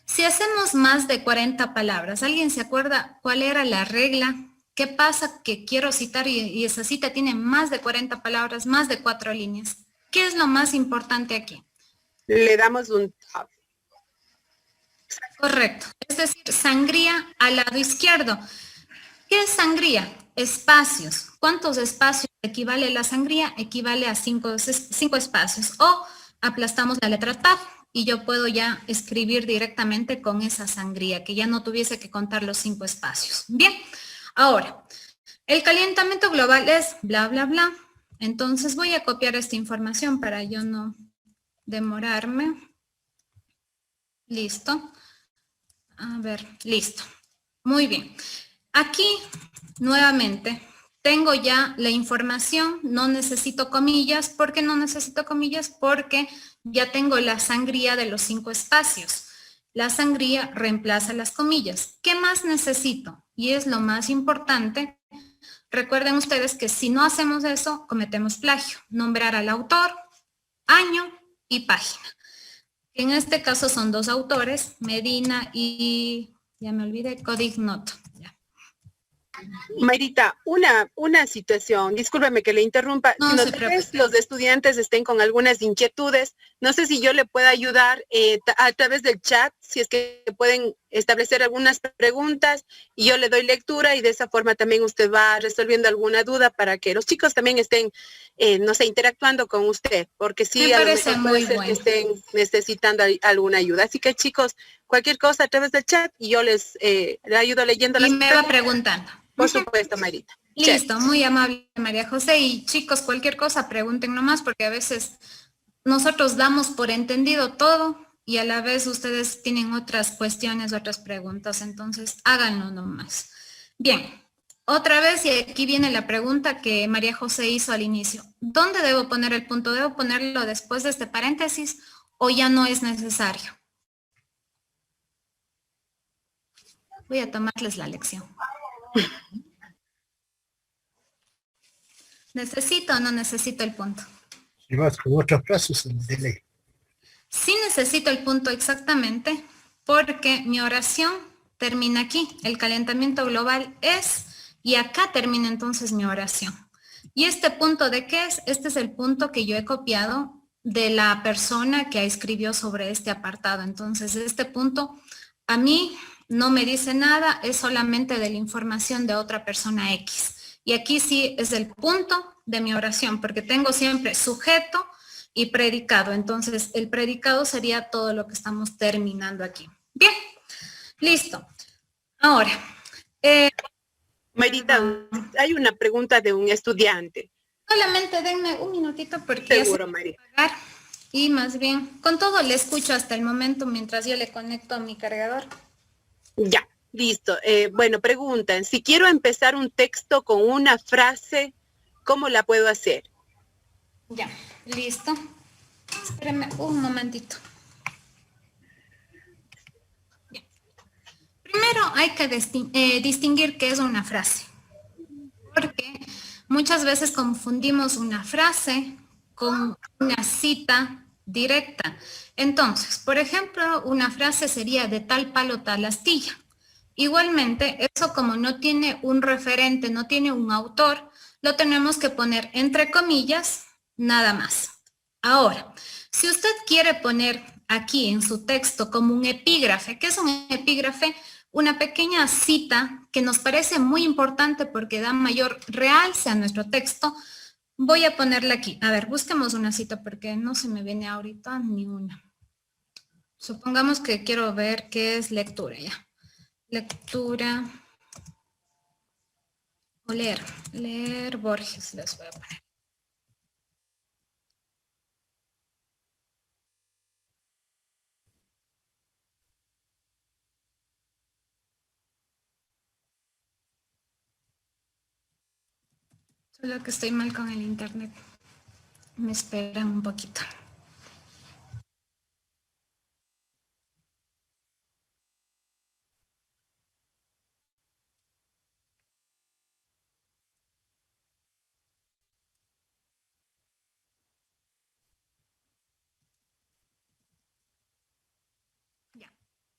Si hacemos más de 40 palabras, ¿alguien se acuerda cuál era la regla? ¿Qué pasa que quiero citar y esa cita tiene más de 40 palabras, más de 4 líneas? ¿Qué es lo más importante aquí? Le damos un tab. Correcto. Es decir, sangría al lado izquierdo. ¿Qué es sangría? Espacios. ¿Cuántos espacios equivale la sangría? Equivale a 5 espacios. O aplastamos la letra tab. Y yo puedo ya escribir directamente con esa sangría, que ya no tuviese que contar los 5 espacios. Bien, ahora, el calentamiento global es bla, bla, bla. Entonces voy a copiar esta información para yo no demorarme. Listo. A ver, listo. Muy bien. Aquí, nuevamente, tengo ya la información, no necesito comillas. ¿Por qué no necesito comillas? Porque ya tengo la sangría de los 5 espacios. La sangría reemplaza las comillas. ¿Qué más necesito? Y es lo más importante. Recuerden ustedes que si no hacemos eso, cometemos plagio. Nombrar al autor, año y página. En este caso son 2 autores, Medina y, ya me olvidé, Codignoto. Mayrita, una situación, discúlpeme que le interrumpa, No, si se tal preocupe. vez los estudiantes estén con algunas inquietudes, no sé si yo le pueda ayudar a través del chat, si es que pueden establecer algunas preguntas y yo le doy lectura y de esa forma también usted va resolviendo alguna duda para que los chicos también estén, no sé, interactuando con usted, porque sí, Me a lo parece mejor puede muy ser bueno. que estén necesitando alguna ayuda. Así que chicos, cualquier cosa a través del chat y yo les le ayudo leyendo Y las me va preguntando. Por supuesto, Mayrita. Listo, muy amable María José. Y chicos, cualquier cosa pregunten nomás porque a veces nosotros damos por entendido todo y a la vez ustedes tienen otras cuestiones, otras preguntas, entonces háganlo nomás. Bien, otra vez y aquí viene la pregunta que María José hizo al inicio. ¿Dónde debo poner el punto? ¿Debo ponerlo después de este paréntesis o ya no es necesario? Voy a tomarles la lección. ¿Necesito o no necesito el punto? Si vas con otros plazos, de ley. Sí necesito el punto exactamente porque mi oración termina aquí. El calentamiento global es, y acá termina entonces mi oración. ¿Y este punto de qué es? Este es el punto que yo he copiado de la persona que escribió sobre este apartado. Entonces, este punto a mí no me dice nada, es solamente de la información de otra persona X. Y aquí sí es el punto de mi oración, porque tengo siempre sujeto y predicado. Entonces, el predicado sería todo lo que estamos terminando aquí. Bien, listo. Ahora, Mayrita, hay una pregunta de un estudiante. Solamente denme un minutito porque ya Seguro, se María. va a pagar. Y más bien, con todo le escucho hasta el momento mientras yo le conecto a mi cargador. Ya, listo. Bueno, preguntan, si quiero empezar un texto con una frase, ¿cómo la puedo hacer? Ya, listo. Espérenme un momentito. Ya. Primero hay que distinguir qué es una frase. Porque muchas veces confundimos una frase con una cita directa. Entonces, por ejemplo, una frase sería de tal palo, tal astilla. Igualmente, eso como no tiene un referente, no tiene un autor, lo tenemos que poner entre comillas, nada más. Ahora, si usted quiere poner aquí en su texto como un epígrafe, ¿qué es un epígrafe? Una pequeña cita que nos parece muy importante porque da mayor realce a nuestro texto. Voy a ponerla aquí. A ver, busquemos una cita porque no se me viene ahorita ni una. Supongamos que quiero ver qué es lectura ya. Lectura o leer. Leer Borges, les voy a poner. Solo que estoy mal con el internet. Me esperan un poquito.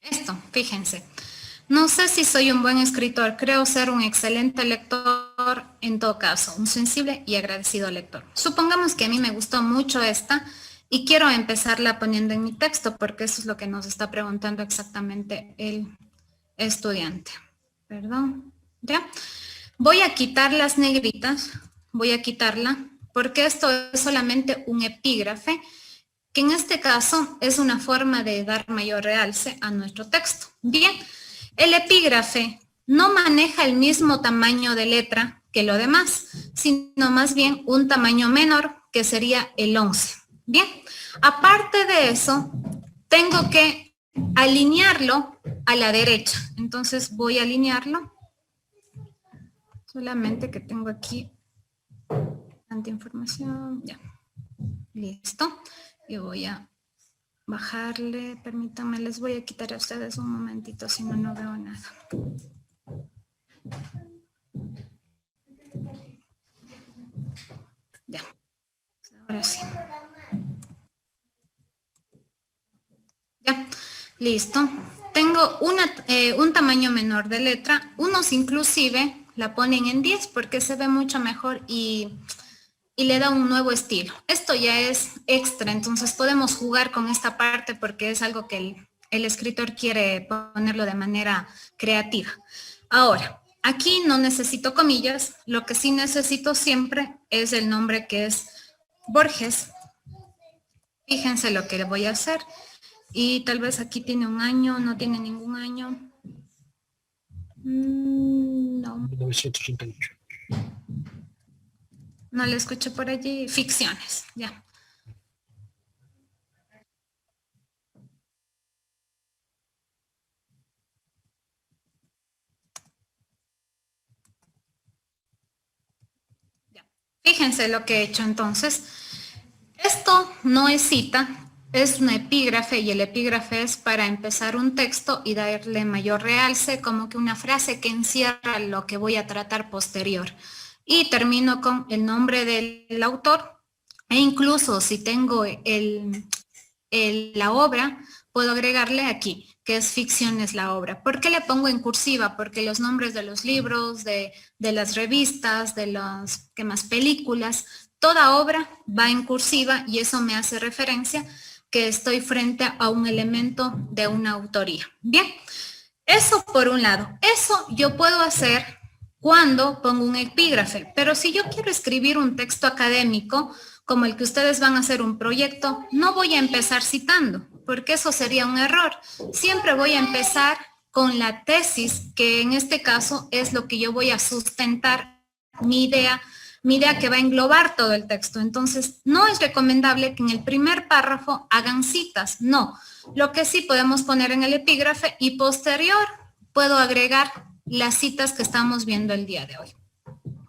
Esto, fíjense. No sé si soy un buen escritor, creo ser un excelente lector, en todo caso, un sensible y agradecido lector. Supongamos que a mí me gustó mucho esta y quiero empezarla poniendo en mi texto porque eso es lo que nos está preguntando exactamente el estudiante. Perdón, ¿ya? Voy a quitar las negritas, voy a quitarla porque esto es solamente un epígrafe que en este caso es una forma de dar mayor realce a nuestro texto. Bien, el epígrafe no maneja el mismo tamaño de letra que lo demás, sino más bien un tamaño menor, que sería el 11. Bien, aparte de eso, tengo que alinearlo a la derecha. Entonces voy a alinearlo. Solamente que tengo aquí tanta información. Ya, listo. Y voy a bajarle, permítanme, les voy a quitar a ustedes un momentito, si no, no veo nada. Ya, ahora sí. Ya, listo. Tengo un tamaño menor de letra, unos inclusive la ponen en 10 porque se ve mucho mejor y le da un nuevo estilo. Esto ya es extra, entonces podemos jugar con esta parte porque es algo que el escritor quiere ponerlo de manera creativa. Ahora, aquí no necesito comillas, lo que sí necesito siempre es el nombre que es Borges. Fíjense lo que le voy a hacer. Y tal vez aquí tiene un año, no tiene ningún año. No. 1988. No le escuché por allí. Ficciones, ya. Ya. Fíjense lo que he hecho entonces. Esto no es cita, es un epígrafe y el epígrafe es para empezar un texto y darle mayor realce, como que una frase que encierra lo que voy a tratar posterior. Y termino con el nombre del autor e incluso si tengo la obra, puedo agregarle aquí, que es ficción es la obra. ¿Por qué le pongo en cursiva? Porque los nombres de los libros, de las revistas, de las ¿qué más? Películas, toda obra va en cursiva y eso me hace referencia que estoy frente a un elemento de una autoría. Bien, eso por un lado. Eso yo puedo hacer cuando pongo un epígrafe, pero si yo quiero escribir un texto académico, como el que ustedes van a hacer un proyecto, no voy a empezar citando, porque eso sería un error. Siempre voy a empezar con la tesis, que en este caso es lo que yo voy a sustentar mi idea que va a englobar todo el texto. Entonces, no es recomendable que en el primer párrafo hagan citas, no. Lo que sí podemos poner en el epígrafe y posterior puedo agregar las citas que estamos viendo el día de hoy.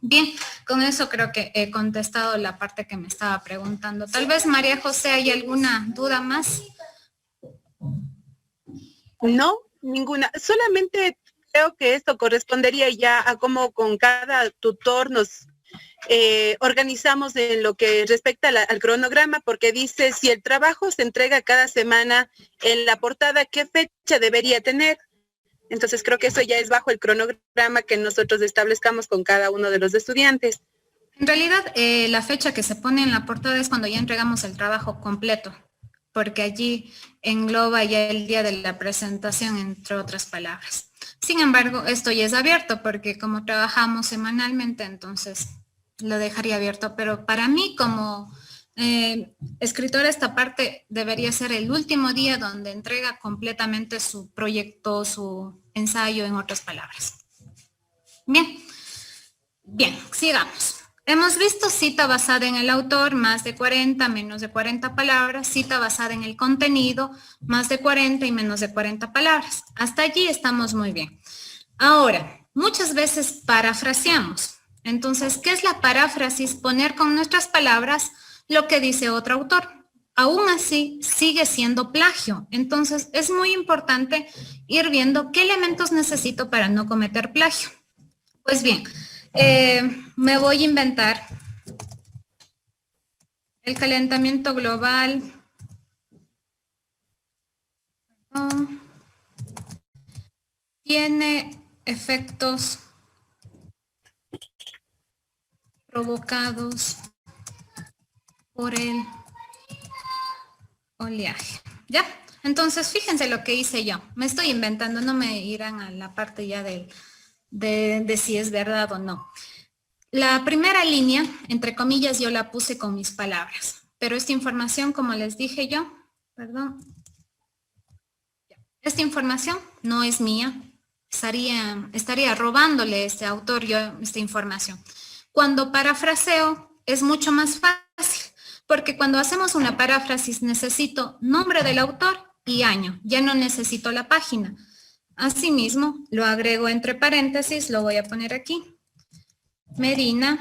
Bien, con eso creo que he contestado la parte que me estaba preguntando. Tal vez, María José, ¿hay alguna duda más? No, ninguna. Solamente creo que esto correspondería ya a cómo con cada tutor nos organizamos en lo que respecta al cronograma, porque dice, si el trabajo se entrega cada semana en la portada, ¿qué fecha debería tener? Entonces creo que eso ya es bajo el cronograma que nosotros establezcamos con cada uno de los estudiantes. En realidad, la fecha que se pone en la portada es cuando ya entregamos el trabajo completo, porque allí engloba ya el día de la presentación, entre otras palabras. Sin embargo, esto ya es abierto, porque como trabajamos semanalmente, entonces lo dejaría abierto. Pero para mí, como escritora, esta parte debería ser el último día donde entrega completamente su proyecto, su ensayo, en otras palabras. Bien, sigamos. Hemos visto cita basada en el autor, más de 40, menos de 40 palabras, cita basada en el contenido, más de 40 y menos de 40 palabras. Hasta allí estamos muy bien. Ahora, muchas veces parafraseamos. Entonces, ¿qué es la paráfrasis? Poner con nuestras palabras lo que dice otro autor. Aún así, sigue siendo plagio. Entonces, es muy importante ir viendo qué elementos necesito para no cometer plagio. Pues bien, me voy a inventar el calentamiento global. Tiene efectos provocados por el oleaje. ¿Ya? Entonces, fíjense lo que hice yo. Me estoy inventando, no me irán a la parte ya de si es verdad o no. La primera línea, entre comillas, yo la puse con mis palabras. Pero esta información, como les dije yo, esta información no es mía. Estaría robándole a este autor yo esta información. Cuando parafraseo es mucho más fácil, porque cuando hacemos una paráfrasis necesito nombre del autor y año, ya no necesito la página. Asimismo, lo agrego entre paréntesis, lo voy a poner aquí. Medina,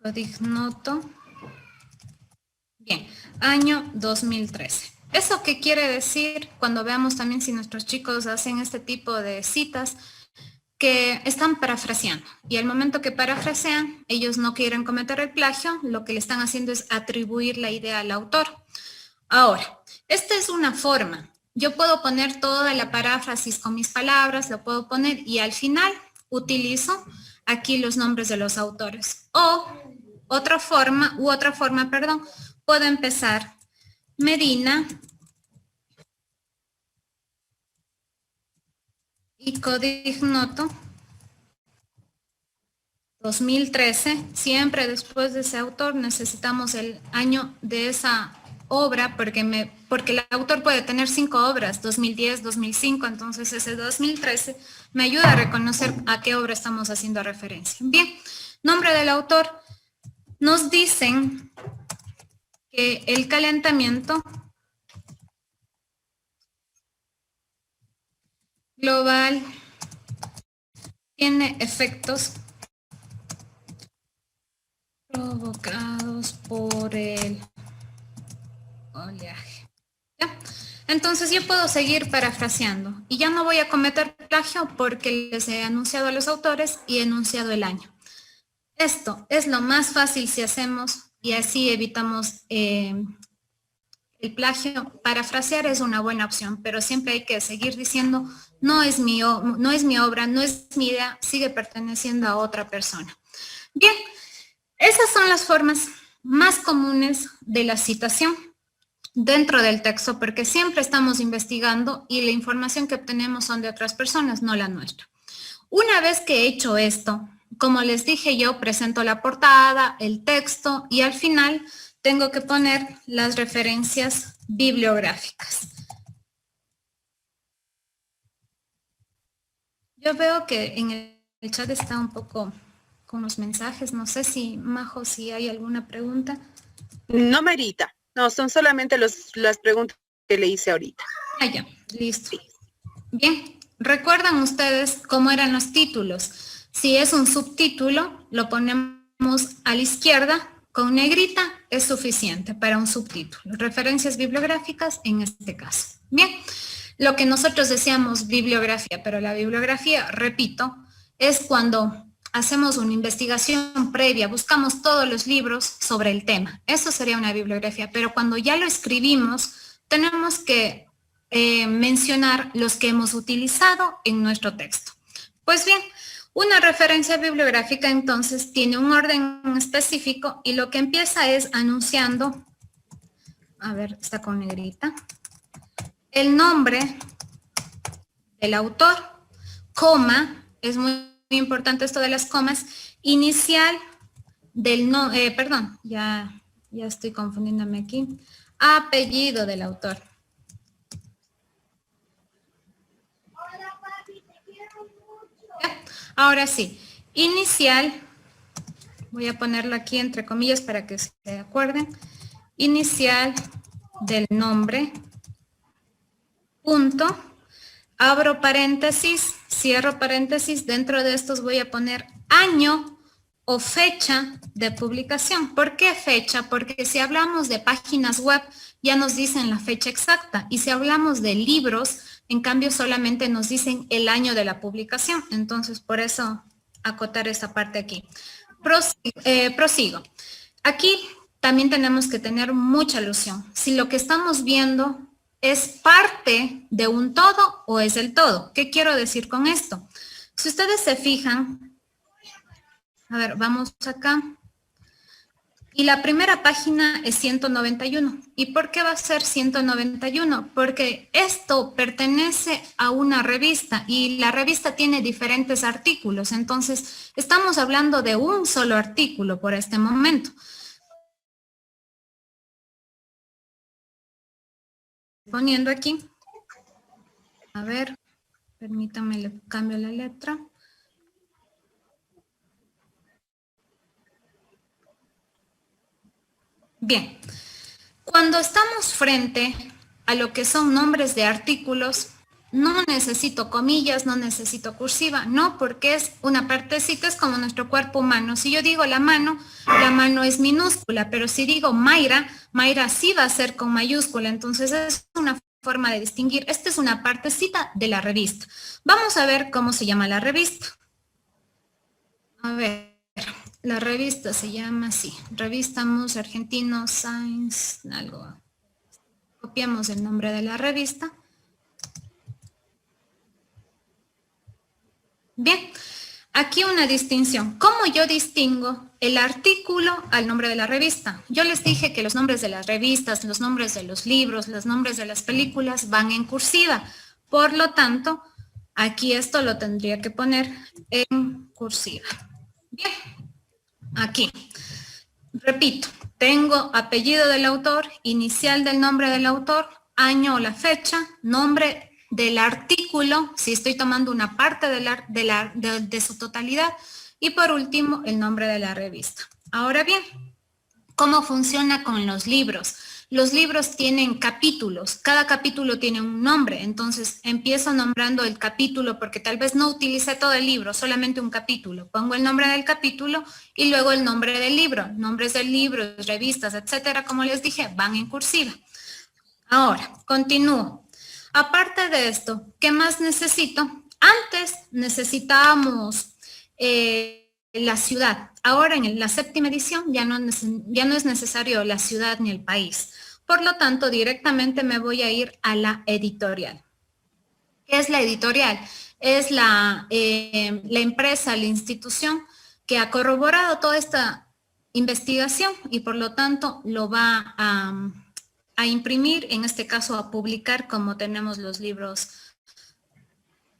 Codignoto. Bien, año 2013. ¿Eso qué quiere decir? Cuando veamos también si nuestros chicos hacen este tipo de citas, que están parafraseando. Y al momento que parafrasean, ellos no quieren cometer el plagio, lo que le están haciendo es atribuir la idea al autor. Ahora, esta es una forma. Yo puedo poner toda la paráfrasis con mis palabras, lo puedo poner y al final utilizo aquí los nombres de los autores. O otra forma, puedo empezar Medina y Codignoto 2013. Siempre después de ese autor necesitamos el año de esa obra, porque el autor puede tener 5 obras, 2010, 2005, entonces ese 2013 me ayuda a reconocer a qué obra estamos haciendo referencia. Bien, nombre del autor. Nos dicen que el calentamiento global tiene efectos provocados por el oleaje. ¿Ya? Entonces yo puedo seguir parafraseando y ya no voy a cometer plagio porque les he anunciado a los autores y he enunciado el año. Esto es lo más fácil si hacemos y así evitamos el plagio. Parafrasear es una buena opción, pero siempre hay que seguir diciendo no es mi obra, no es mi idea, sigue perteneciendo a otra persona. Bien, esas son las formas más comunes de la citación dentro del texto, porque siempre estamos investigando y la información que obtenemos son de otras personas, no la nuestra. Una vez que he hecho esto, como les dije yo, presento la portada, el texto y al final tengo que poner las referencias bibliográficas. Yo veo que en el chat está un poco con los mensajes. No sé si, Majo, si hay alguna pregunta. No, Marita. No, son solamente las preguntas que le hice ahorita. Ah, ya, listo. Bien, ¿recuerdan ustedes cómo eran los títulos? Si es un subtítulo, lo ponemos a la izquierda con negrita, es suficiente para un subtítulo. Referencias bibliográficas en este caso. Bien, lo que nosotros decíamos bibliografía, pero la bibliografía, repito, es cuando hacemos una investigación previa, buscamos todos los libros sobre el tema. Eso sería una bibliografía, pero cuando ya lo escribimos, tenemos que mencionar los que hemos utilizado en nuestro texto. Pues bien, una referencia bibliográfica entonces tiene un orden específico y lo que empieza es anunciando, a ver, está con negrita, el nombre del autor, coma, es muy importante esto de las comas, inicial del perdón, ya estoy confundiéndome aquí, apellido del autor. Ahora sí, inicial, voy a ponerlo aquí entre comillas para que se acuerden, inicial del nombre, punto, abro paréntesis, cierro paréntesis, dentro de estos voy a poner año o fecha de publicación. ¿Por qué fecha? Porque si hablamos de páginas web, ya nos dicen la fecha exacta, y si hablamos de libros, en cambio solamente nos dicen el año de la publicación. Entonces, por eso acotar esta parte aquí. Prosigo. Aquí también tenemos que tener mucha alusión. Si lo que estamos viendo es parte de un todo o es el todo. ¿Qué quiero decir con esto? Si ustedes se fijan, a ver, vamos acá. Y la primera página es 191. ¿Y por qué va a ser 191? Porque esto pertenece a una revista y la revista tiene diferentes artículos. Entonces, estamos hablando de un solo artículo por este momento. Poniendo aquí. A ver, permítame, le cambio la letra. Bien, cuando estamos frente a lo que son nombres de artículos, no necesito comillas, no necesito cursiva, no, porque es una partecita, es como nuestro cuerpo humano. Si yo digo la mano es minúscula, pero si digo Mayra, Mayra sí va a ser con mayúscula, entonces es una forma de distinguir. Esta es una partecita de la revista. Vamos a ver cómo se llama la revista. A ver. La revista se llama así, Revista Mus Argentino Science, algo. Copiamos el nombre de la revista. Bien, aquí una distinción. ¿Cómo yo distingo el artículo al nombre de la revista? Yo les dije que los nombres de las revistas, los nombres de los libros, los nombres de las películas van en cursiva. Por lo tanto, aquí esto lo tendría que poner en cursiva. Bien. Aquí, repito, tengo apellido del autor, inicial del nombre del autor, año o la fecha, nombre del artículo, si estoy tomando una parte de su totalidad, y por último, el nombre de la revista. Ahora bien, ¿cómo funciona con los libros? Los libros tienen capítulos, cada capítulo tiene un nombre, entonces empiezo nombrando el capítulo porque tal vez no utilicé todo el libro, solamente un capítulo. Pongo el nombre del capítulo y luego el nombre del libro. Nombres del libro, revistas, etcétera, como les dije, van en cursiva. Ahora, continúo. Aparte de esto, ¿qué más necesito? Antes necesitábamos la ciudad. Ahora en la 7ª edición ya no es necesario la ciudad ni el país. Por lo tanto, directamente me voy a ir a la editorial. ¿Qué es la editorial? Es la empresa, la institución que ha corroborado toda esta investigación y por lo tanto lo va a imprimir, en este caso a publicar, como tenemos los libros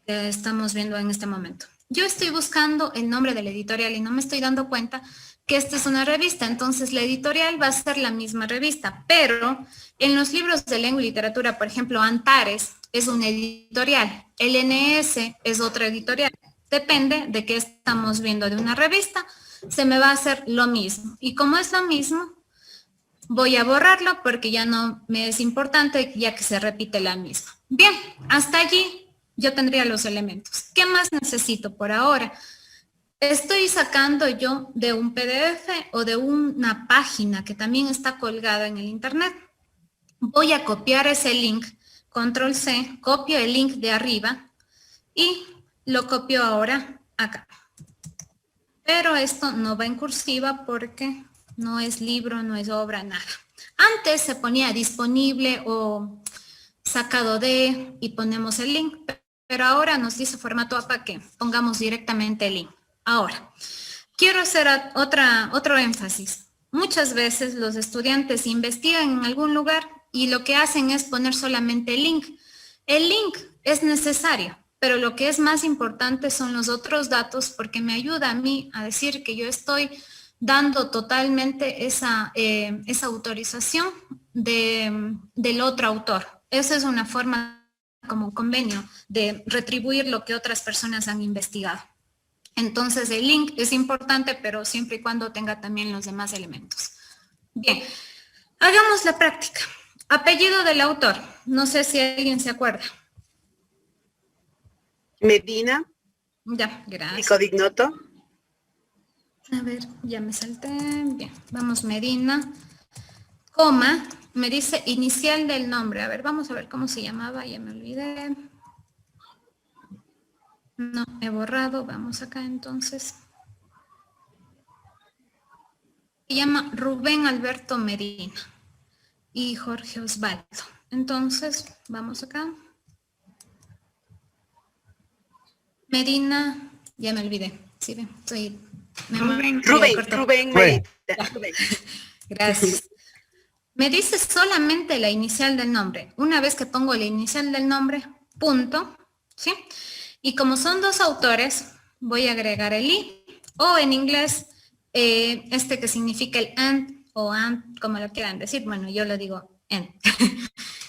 que estamos viendo en este momento. Yo estoy buscando el nombre de la editorial y no me estoy dando cuenta que esta es una revista, entonces la editorial va a ser la misma revista, pero en los libros de lengua y literatura, por ejemplo, Antares, es una editorial, LNS es otra editorial. Depende de qué estamos viendo de una revista, se me va a hacer lo mismo. Y como es lo mismo, voy a borrarlo porque ya no me es importante, ya que se repite la misma. Bien, hasta allí yo tendría los elementos. ¿Qué más necesito por ahora? Estoy sacando yo de un PDF o de una página que también está colgada en el internet. Voy a copiar ese link, control C, copio el link de arriba y lo copio ahora acá. Pero esto no va en cursiva porque no es libro, no es obra, nada. Antes se ponía disponible o sacado de y ponemos el link, pero ahora nos dice formato APA que pongamos directamente el link. Ahora, quiero hacer otro énfasis. Muchas veces los estudiantes investigan en algún lugar y lo que hacen es poner solamente el link. El link es necesario, pero lo que es más importante son los otros datos porque me ayuda a mí a decir que yo estoy dando totalmente esa autorización del otro autor. Esa es una forma como un convenio de retribuir lo que otras personas han investigado. Entonces el link es importante, pero siempre y cuando tenga también los demás elementos. Bien, hagamos la práctica. Apellido del autor. No sé si alguien se acuerda. Medina. Ya, gracias. Pico de Ignoto. A ver, ya me salté. Bien, vamos Medina. Coma, me dice inicial del nombre. A ver, vamos a ver cómo se llamaba, ya me olvidé. No, he borrado, vamos acá entonces. Se llama Rubén Alberto Medina y Jorge Osvaldo. Entonces, vamos acá. Medina, ya me olvidé. Sí, ven, soy... Rubén Medina. Gracias. Me dice solamente la inicial del nombre. Una vez que pongo la inicial del nombre, punto, ¿sí? Y como son dos autores, voy a agregar el i, o en inglés, este que significa el and o and, como lo quieran decir. Bueno, yo lo digo and.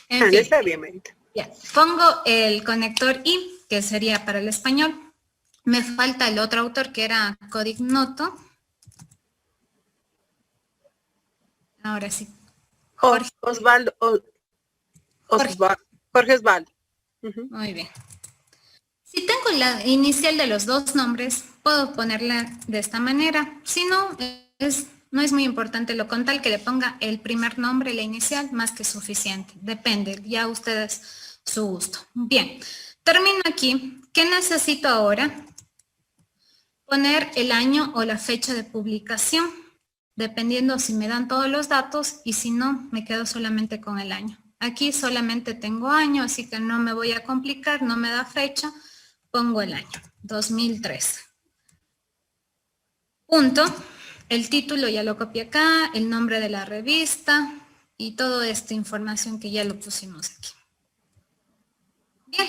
En fin, Está bien, Marita. ya. Pongo el conector i, que sería para el español. Me falta el otro autor, que era Codignoto. Ahora sí. Jorge Osvaldo. Jorge Osvaldo. Muy bien. Si tengo la inicial de los dos nombres, puedo ponerla de esta manera. Si no, no es muy importante, lo con tal que le ponga el primer nombre, la inicial, más que suficiente. Depende, ya ustedes su gusto. Bien, termino aquí. ¿Qué necesito ahora? Poner el año o la fecha de publicación, dependiendo si me dan todos los datos y si no, me quedo solamente con el año. Aquí solamente tengo año, así que no me voy a complicar, no me da fecha. Pongo el año, 2003. Punto. El título ya lo copié acá, el nombre de la revista y toda esta información que ya lo pusimos aquí. Bien,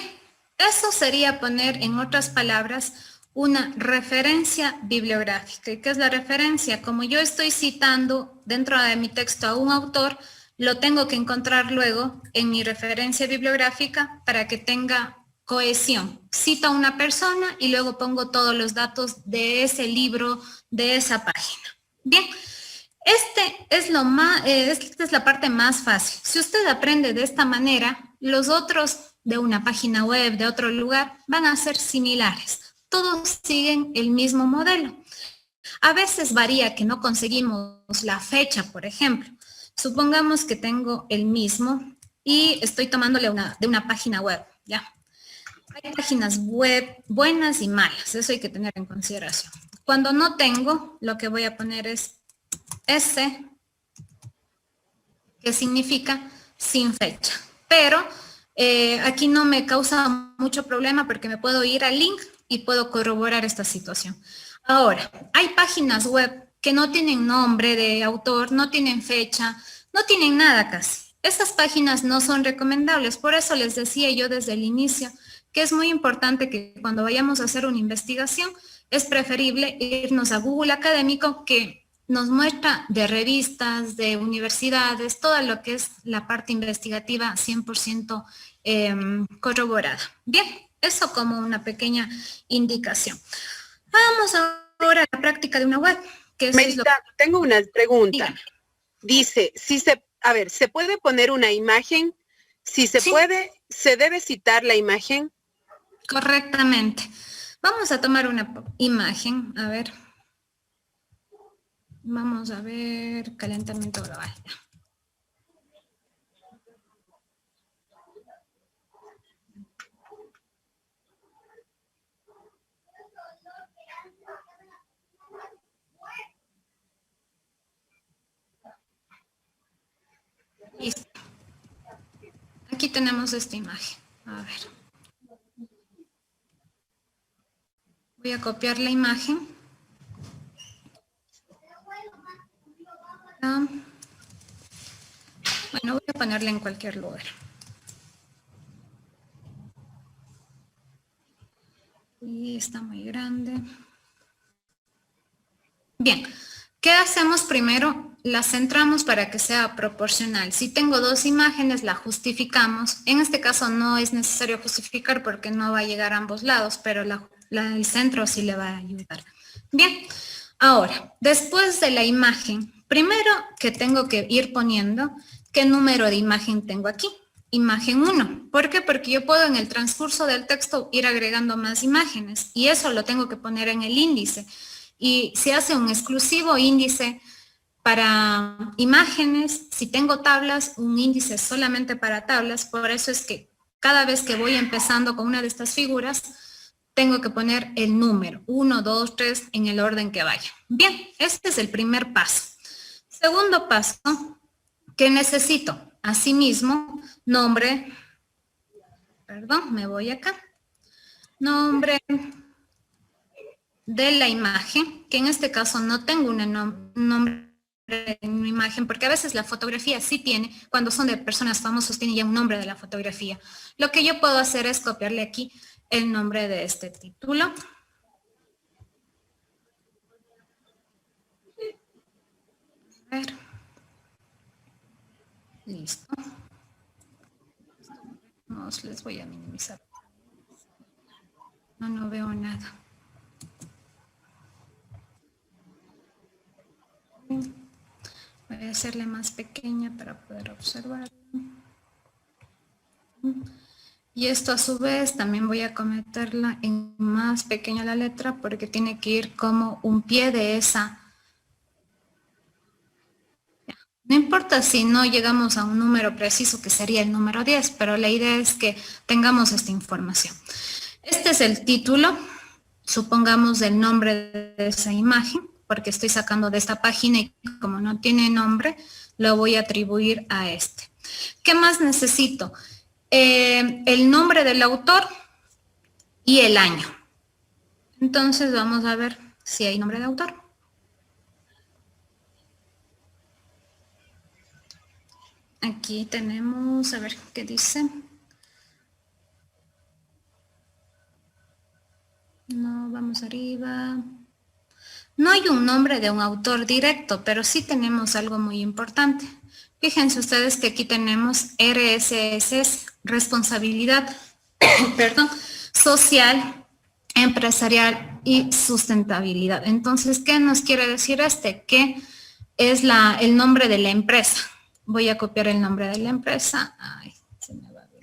eso sería poner, en otras palabras, una referencia bibliográfica. ¿Y qué es la referencia? Como yo estoy citando dentro de mi texto a un autor, lo tengo que encontrar luego en mi referencia bibliográfica para que tenga cohesión. Cito a una persona y luego pongo todos los datos de ese libro, de esa página. Bien, esta es la parte más fácil. Si usted aprende de esta manera, los otros de una página web, de otro lugar, van a ser similares. Todos siguen el mismo modelo. A veces varía que no conseguimos la fecha, por ejemplo. Supongamos que tengo el mismo y estoy tomándole de una página web, ¿ya? Hay páginas web buenas y malas, eso hay que tener en consideración. Cuando no tengo, lo que voy a poner es S, que significa sin fecha. Pero aquí no me causa mucho problema porque me puedo ir al link y puedo corroborar esta situación. Ahora, hay páginas web que no tienen nombre de autor, no tienen fecha, no tienen nada casi. Esas páginas no son recomendables, por eso les decía yo desde el inicio que es muy importante que cuando vayamos a hacer una investigación es preferible irnos a Google Académico, que nos muestra de revistas, de universidades, todo lo que es la parte investigativa 100% corroborada. Bien, eso como una pequeña indicación. Vamos ahora a la práctica de una web. Que eso es lo Melita, tengo una pregunta. Dígame. Dice, ¿se puede poner una imagen? Si se Sí. puede, ¿se debe citar la imagen? Correctamente. Vamos a tomar una imagen. A ver. Vamos a ver calentamiento global. Listo. Aquí tenemos esta imagen. A ver. Voy a copiar la imagen. Bueno, voy a ponerla en cualquier lugar. Y está muy grande. Bien, ¿qué hacemos primero? La centramos para que sea proporcional. Si tengo dos imágenes, la justificamos. En este caso no es necesario justificar porque no va a llegar a ambos lados, pero el centro sí le va a ayudar. Bien, ahora, después de la imagen, primero que tengo que ir poniendo qué número de imagen tengo aquí. Imagen 1. ¿Por qué? Porque yo puedo en el transcurso del texto ir agregando más imágenes y eso lo tengo que poner en el índice. Y se hace un exclusivo índice para imágenes. Si tengo tablas, un índice solamente para tablas. Por eso es que cada vez que voy empezando con una de estas figuras, tengo que poner el número 1, 2, 3 en el orden que vaya. Bien, este es el primer paso. Segundo paso, que necesito asimismo nombre, perdón, me voy acá, nombre de la imagen, que en este caso no tengo un nombre en una imagen, porque a veces la fotografía sí tiene, cuando son de personas famosas, tiene ya un nombre de la fotografía. Lo que yo puedo hacer es copiarle aquí el nombre de este título. A ver. Listo. Les voy a minimizar. No veo nada. Voy a hacerle más pequeña para poder observarlo. Y esto a su vez también voy a cometerla en más pequeña la letra porque tiene que ir como un pie de esa. No importa si no llegamos a un número preciso que sería el número 10, pero la idea es que tengamos esta información. Este es el título, supongamos el nombre de esa imagen, porque estoy sacando de esta página y como no tiene nombre, lo voy a atribuir a este. ¿Qué más necesito? El nombre del autor y el año. Entonces vamos a ver si hay nombre de autor. Aquí tenemos, a ver qué dice. No, vamos arriba. No hay un nombre de un autor directo, pero sí tenemos algo muy importante. Fíjense ustedes que aquí tenemos RSS, responsabilidad, perdón, social, empresarial y sustentabilidad. Entonces, ¿qué nos quiere decir este? Que es el nombre de la empresa. Voy a copiar el nombre de la empresa. Ay, se me va a ver.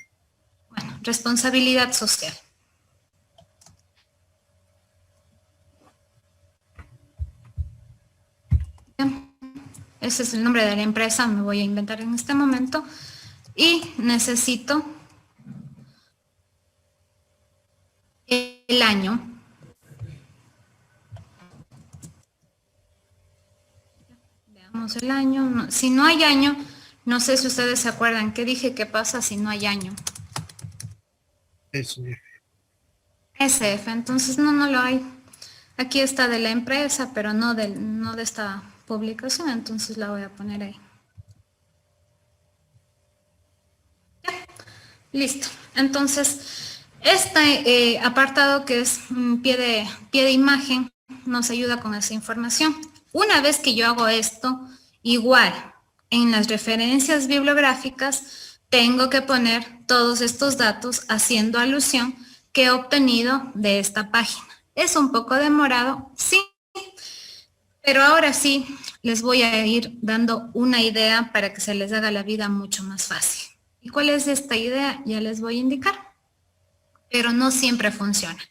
Bueno, responsabilidad social. Ese es el nombre de la empresa, me voy a inventar en este momento. Y necesito el año. Veamos el año. Si no hay año, no sé si ustedes se acuerdan que dije qué pasa si no hay año. SF. SF, entonces no lo hay. Aquí está de la empresa, pero no de esta publicación, entonces la voy a poner ahí. Ya, listo. Entonces, este apartado que es pie de imagen nos ayuda con esa información. Una vez que yo hago esto, igual en las referencias bibliográficas tengo que poner todos estos datos haciendo alusión que he obtenido de esta página. ¿Es un poco demorado? Sí, pero ahora sí les voy a ir dando una idea para que se les haga la vida mucho más fácil. ¿Y cuál es esta idea? Ya les voy a indicar, pero no siempre funciona.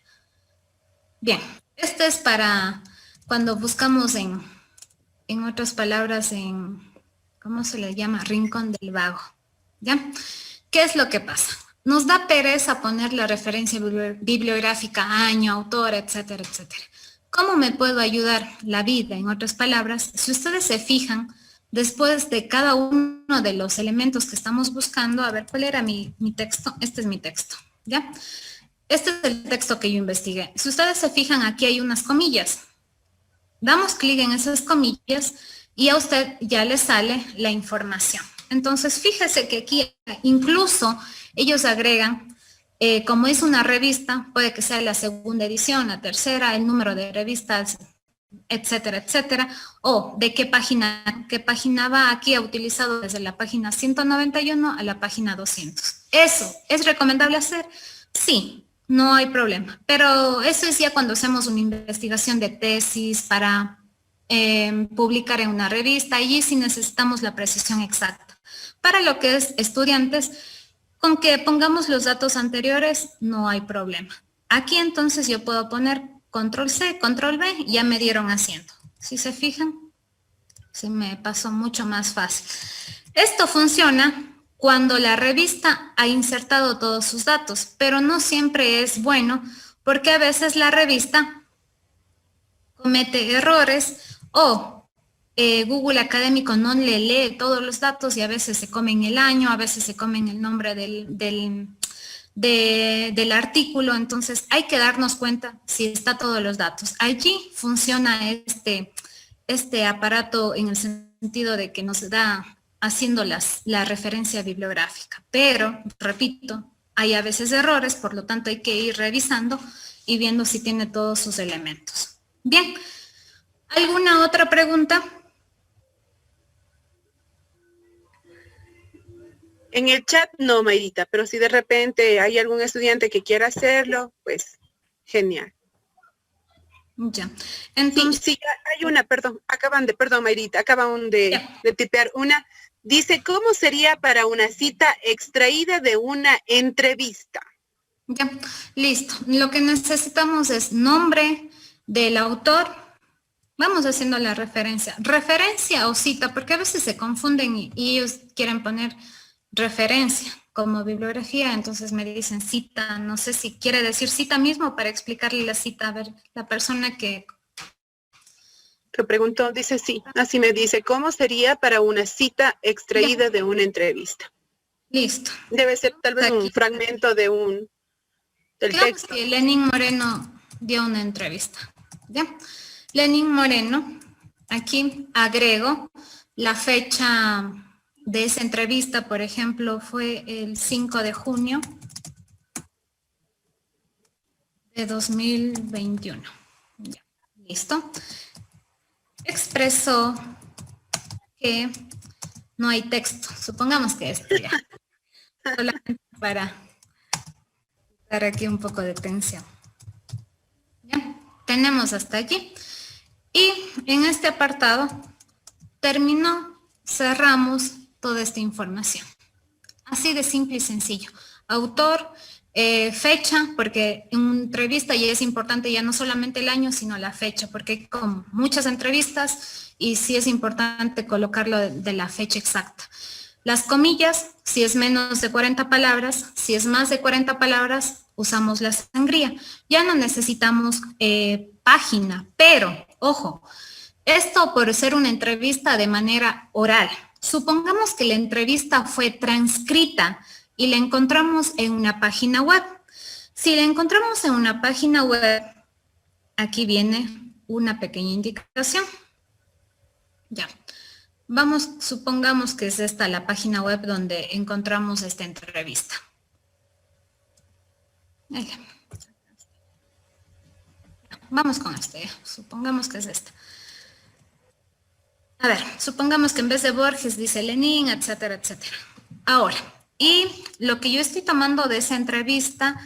Bien, este es para cuando buscamos en otras palabras, ¿cómo se le llama? Rincón del vago, ¿ya? ¿Qué es lo que pasa? Nos da pereza poner la referencia bibliográfica, año, autor, etcétera, etcétera. ¿Cómo me puedo ayudar la vida? En otras palabras, si ustedes se fijan, después de cada uno de los elementos que estamos buscando, a ver, ¿cuál era mi texto? Este es mi texto, ¿ya? Este es el texto que yo investigué. Si ustedes se fijan, aquí hay unas comillas. Damos clic en esas comillas y a usted ya le sale la información. Entonces, fíjese que aquí incluso ellos agregan, como es una revista, puede que sea la segunda edición, la tercera, el número de revistas, etcétera, etcétera, o de qué página va. Aquí ha utilizado desde la página 191 a la página 200. ¿Eso es recomendable hacer? Sí, no hay problema, pero eso es ya cuando hacemos una investigación de tesis para publicar en una revista. Allí sí necesitamos la precisión exacta. Para lo que es estudiantes, con que pongamos los datos anteriores, no hay problema. Aquí entonces yo puedo poner control C, control V, ya me dieron haciendo. Si se fijan, se me pasó mucho más fácil. Esto funciona cuando la revista ha insertado todos sus datos, pero no siempre es bueno porque a veces la revista comete errores o Google Académico no le lee todos los datos y a veces se comen el año, a veces se comen el nombre del artículo. Entonces hay que darnos cuenta si está todos los datos. Allí funciona este aparato en el sentido de que nos da haciendo la referencia bibliográfica. Pero, repito, hay a veces errores, por lo tanto hay que ir revisando y viendo si tiene todos sus elementos. Bien, ¿alguna otra pregunta? En el chat no, Mayrita, pero si de repente hay algún estudiante que quiera hacerlo, pues genial. Ya. Entonces, sí, hay una, perdón, Mayrita, acaban de tipear una. Dice, ¿cómo sería para una cita extraída de una entrevista? Ya, listo. Lo que necesitamos es nombre del autor. Vamos haciendo la referencia. Referencia o cita, porque a veces se confunden y ellos quieren poner referencia como bibliografía, entonces me dicen cita, no sé si quiere decir cita mismo para explicarle la cita. A ver, la persona que preguntó, dice sí, así me dice, ¿cómo sería para una cita extraída de una entrevista? Listo. Debe ser tal vez un fragmento del texto. Que Lenín Moreno dio una entrevista. ¿Ya? Lenín Moreno, aquí agrego la fecha de esa entrevista, por ejemplo, fue el 5 de junio de 2021. Ya, listo. Expresó que no hay texto. Supongamos que esto ya. Solamente para dar aquí un poco de tensión. ¿Ya? Tenemos hasta aquí. Y en este apartado cerramos toda esta información. Así de simple y sencillo. Autor, fecha, porque en una entrevista ya es importante ya no solamente el año, sino la fecha, porque hay como muchas entrevistas y sí es importante colocarlo de la fecha exacta. Las comillas, si es menos de 40 palabras, si es más de 40 palabras, usamos la sangría. Ya no necesitamos página, pero, ojo, esto por ser una entrevista de manera oral. Supongamos que la entrevista fue transcrita y la encontramos en una página web. Si la encontramos en una página web, aquí viene una pequeña indicación. Ya. Supongamos que es esta la página web donde encontramos esta entrevista. Vamos con este, supongamos que es esta. A ver, supongamos que en vez de Borges dice Lenin, etcétera, etcétera. Ahora, Y lo que yo estoy tomando de esa entrevista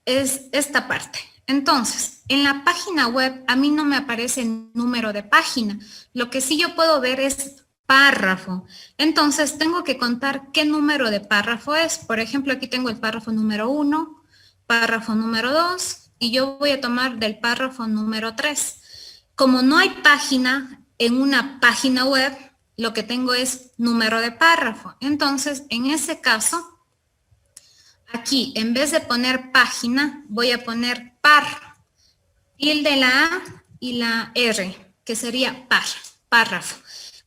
es esta parte. Entonces, en la página web a mí no me aparece el número de página. Lo que sí yo puedo ver es párrafo. Entonces, tengo que contar qué número de párrafo es. Por ejemplo, aquí tengo el párrafo número 1, párrafo número 2, y yo voy a tomar del párrafo número 3. Como no hay página en una página web, lo que tengo es número de párrafo. Entonces, en ese caso, aquí, en vez de poner página, voy a poner par, tilde la A y la R, que sería par, párrafo.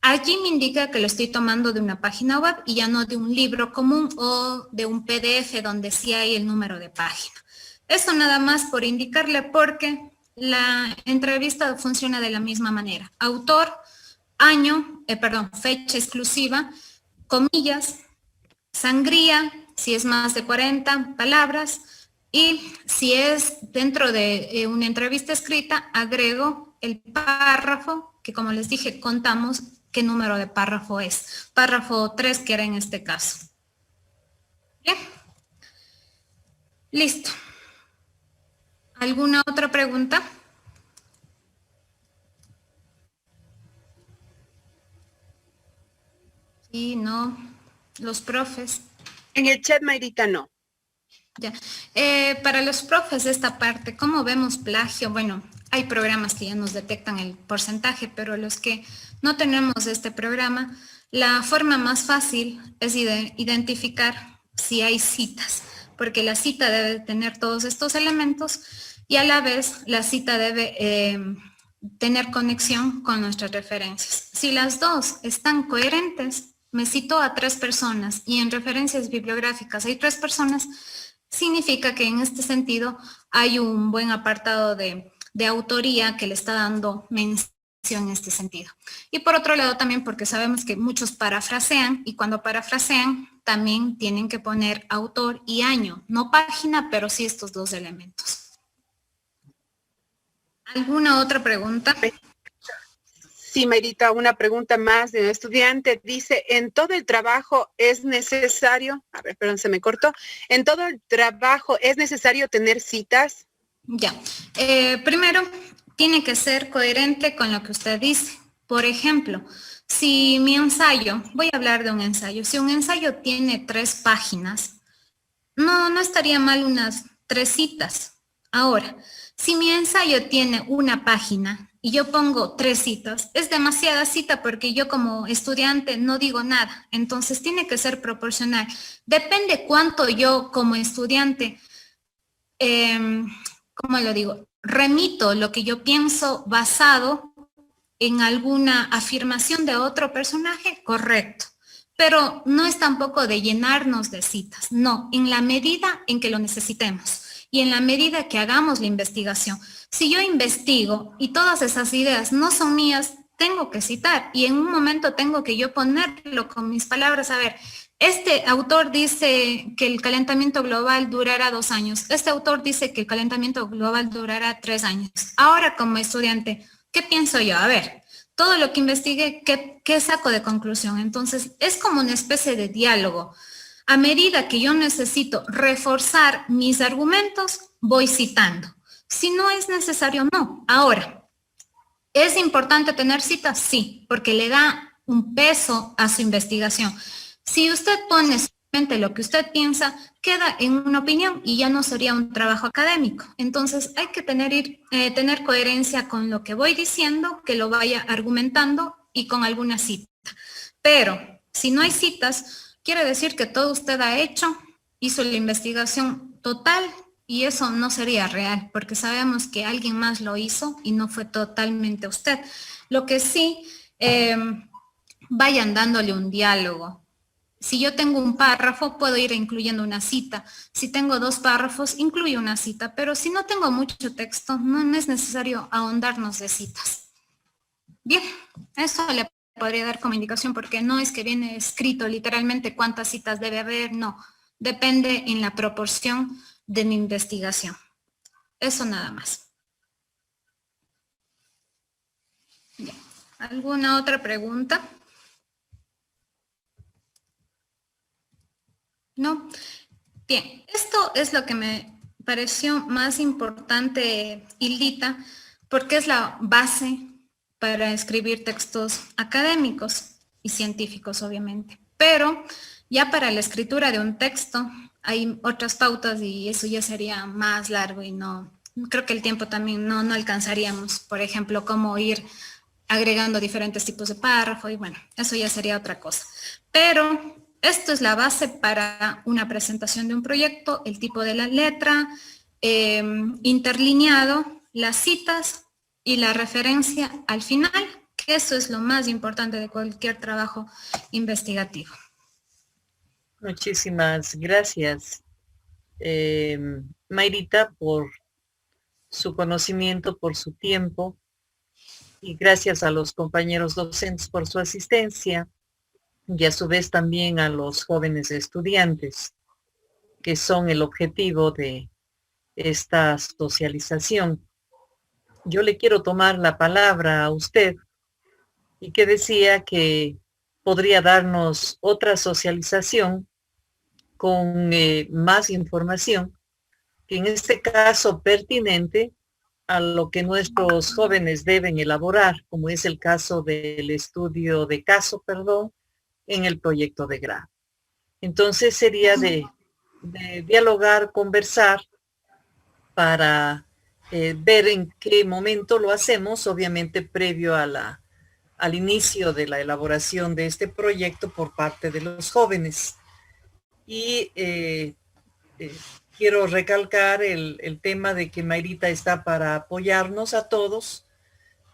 Allí me indica que lo estoy tomando de una página web y ya no de un libro común o de un PDF donde sí hay el número de página. Eso nada más por indicarle, porque la entrevista funciona de la misma manera. Autor, año, fecha exclusiva, comillas, sangría, si es más de 40 palabras, y si es dentro de una entrevista escrita, agrego el párrafo, que como les dije, contamos qué número de párrafo es. Párrafo 3, que era en este caso. Bien. Listo. ¿Alguna otra pregunta? Sí, no. Los profes. En el chat, Mayrita, no. Ya. Para los profes de esta parte, ¿cómo vemos plagio? Bueno, hay programas que ya nos detectan el porcentaje, pero los que no tenemos este programa, la forma más fácil es identificar si hay citas, porque la cita debe tener todos estos elementos y a la vez la cita debe tener conexión con nuestras referencias. Si las dos están coherentes, me cito a 3 personas y en referencias bibliográficas hay 3 personas, significa que en este sentido hay un buen apartado de autoría que le está dando mención en este sentido. Y por otro lado también porque sabemos que muchos parafrasean y cuando parafrasean también tienen que poner autor y año, no página, pero sí estos 2 elementos. ¿Alguna otra pregunta? Sí, Mayrita, una pregunta más de un estudiante. Dice, ¿en todo el trabajo es necesario, a ver, perdón, se me cortó, ¿en todo el trabajo es necesario tener citas? Ya. Primero, tiene que ser coherente con lo que usted dice. Por ejemplo, si mi ensayo, voy a hablar de un ensayo, si un ensayo tiene 3 páginas, no estaría mal unas 3 citas. Ahora, si mi ensayo tiene una página y yo pongo 3 citas, es demasiada cita porque yo como estudiante no digo nada. Entonces tiene que ser proporcional. Depende cuánto yo como estudiante, ¿cómo lo digo? Remito lo que yo pienso basado en alguna afirmación de otro personaje, correcto. Pero no es tampoco de llenarnos de citas, no, en la medida en que lo necesitemos y en la medida que hagamos la investigación. Si yo investigo y todas esas ideas no son mías, tengo que citar y en un momento tengo que yo ponerlo con mis palabras. A ver, este autor dice que el calentamiento global durará 2 años. Este autor dice que el calentamiento global durará 3 años. Ahora como estudiante, ¿qué pienso yo? A ver, todo lo que investigué, ¿qué saco de conclusión? Entonces, es como una especie de diálogo. A medida que yo necesito reforzar mis argumentos, voy citando. Si no es necesario, no. Ahora, ¿es importante tener citas? Sí, porque le da un peso a su investigación. Si usted pone solamente lo que usted piensa, queda en una opinión y ya no sería un trabajo académico. Entonces hay que tener coherencia con lo que voy diciendo, que lo vaya argumentando y con alguna cita. Pero si no hay citas, quiere decir que todo usted ha hecho, hizo la investigación total y eso no sería real, porque sabemos que alguien más lo hizo y no fue totalmente usted. Lo que sí, vayan dándole un diálogo. Si yo tengo un párrafo, puedo ir incluyendo una cita. Si tengo 2 párrafos, incluyo una cita. Pero si no tengo mucho texto, no es necesario ahondarnos de citas. Bien, eso le podría dar como indicación porque no es que viene escrito literalmente cuántas citas debe haber, no. Depende en la proporción de mi investigación. Eso nada más. Bien. ¿Alguna otra pregunta? Bien, esto es lo que me pareció más importante, Hildita, porque es la base para escribir textos académicos y científicos, obviamente. Pero ya para la escritura de un texto hay otras pautas y eso ya sería más largo y no, creo que el tiempo también no alcanzaríamos. Por ejemplo, cómo ir agregando diferentes tipos de párrafo y bueno, eso ya sería otra cosa. Pero esto es la base para una presentación de un proyecto, el tipo de la letra, interlineado, las citas y la referencia al final, que eso es lo más importante de cualquier trabajo investigativo. Muchísimas gracias, Mayrita, por su conocimiento, por su tiempo, y gracias a los compañeros docentes por su asistencia, y a su vez también a los jóvenes estudiantes, que son el objetivo de esta socialización. Yo le quiero tomar la palabra a usted, y que decía que podría darnos otra socialización con más información, que en este caso pertinente a lo que nuestros jóvenes deben elaborar, como es el caso del estudio de caso, en el proyecto de grado. Entonces sería de dialogar, conversar, para ver en qué momento lo hacemos, obviamente previo a al inicio de la elaboración de este proyecto por parte de los jóvenes. Y quiero recalcar el tema de que Mayrita está para apoyarnos a todos,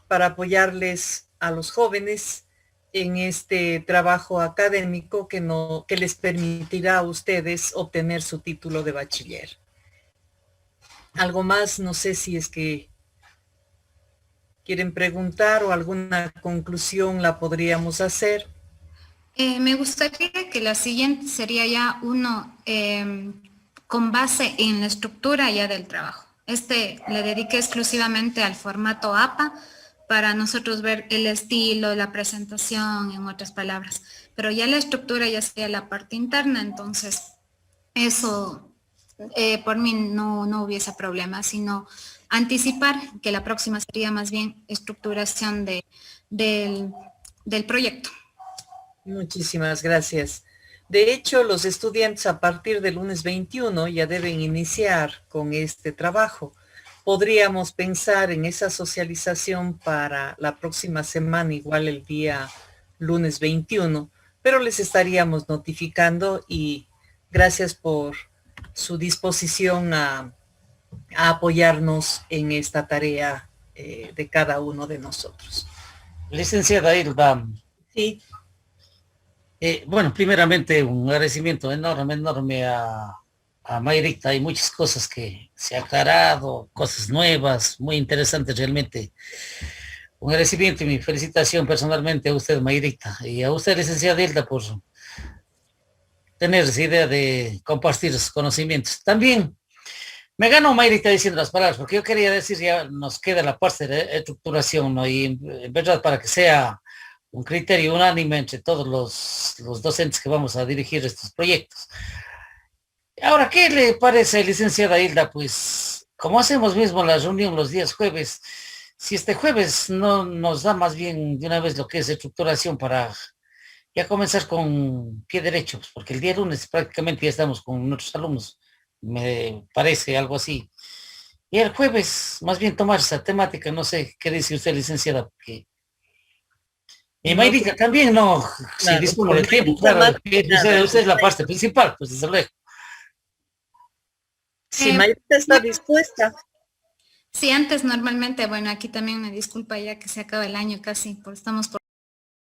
para apoyarles a los jóvenes en este trabajo académico que les permitirá a ustedes obtener su título de bachiller. Algo más, no sé si es que quieren preguntar o alguna conclusión la podríamos hacer. Me gustaría que la siguiente sería ya uno con base en la estructura ya del trabajo. Le dediqué exclusivamente al formato APA para nosotros ver el estilo, la presentación, en otras palabras. Pero ya la estructura ya sería la parte interna, entonces eso por mí no hubiese problema, sino anticipar que la próxima sería más bien estructuración del proyecto. Muchísimas gracias. De hecho, los estudiantes a partir del lunes 21 ya deben iniciar con este trabajo. Podríamos pensar en esa socialización para la próxima semana, igual el día lunes 21, pero les estaríamos notificando y gracias por su disposición a apoyarnos en esta tarea de cada uno de nosotros. Licenciada Hilda. Sí. Bueno, primeramente un agradecimiento enorme a Mayrita. Hay muchas cosas que se ha aclarado, cosas nuevas, muy interesantes realmente. Un agradecimiento y mi felicitación personalmente a usted, Mayrita, y a usted, licenciada Hilda, por tener esa idea de compartir sus conocimientos. También me ganó Mayrita diciendo las palabras, porque yo quería decir, ya nos queda la parte de estructuración, ¿no? Y en verdad, para que sea un criterio unánime entre todos los docentes que vamos a dirigir estos proyectos. Ahora, ¿qué le parece, licenciada Hilda? Pues, como hacemos mismo la reunión los días jueves, si este jueves no nos da más bien de una vez lo que es estructuración para ya comenzar con pie derecho, pues, porque el día lunes prácticamente ya estamos con nuestros alumnos, me parece algo así. Y el jueves, más bien tomar esa temática, no sé, ¿qué dice usted, licenciada? Porque y Mayrita también, no, si dispone del tiempo, claro, usted es la parte principal, pues desde luego. Si Mayrita está dispuesta. Sí, antes normalmente, bueno, aquí también me disculpa ya que se acaba el año casi, estamos por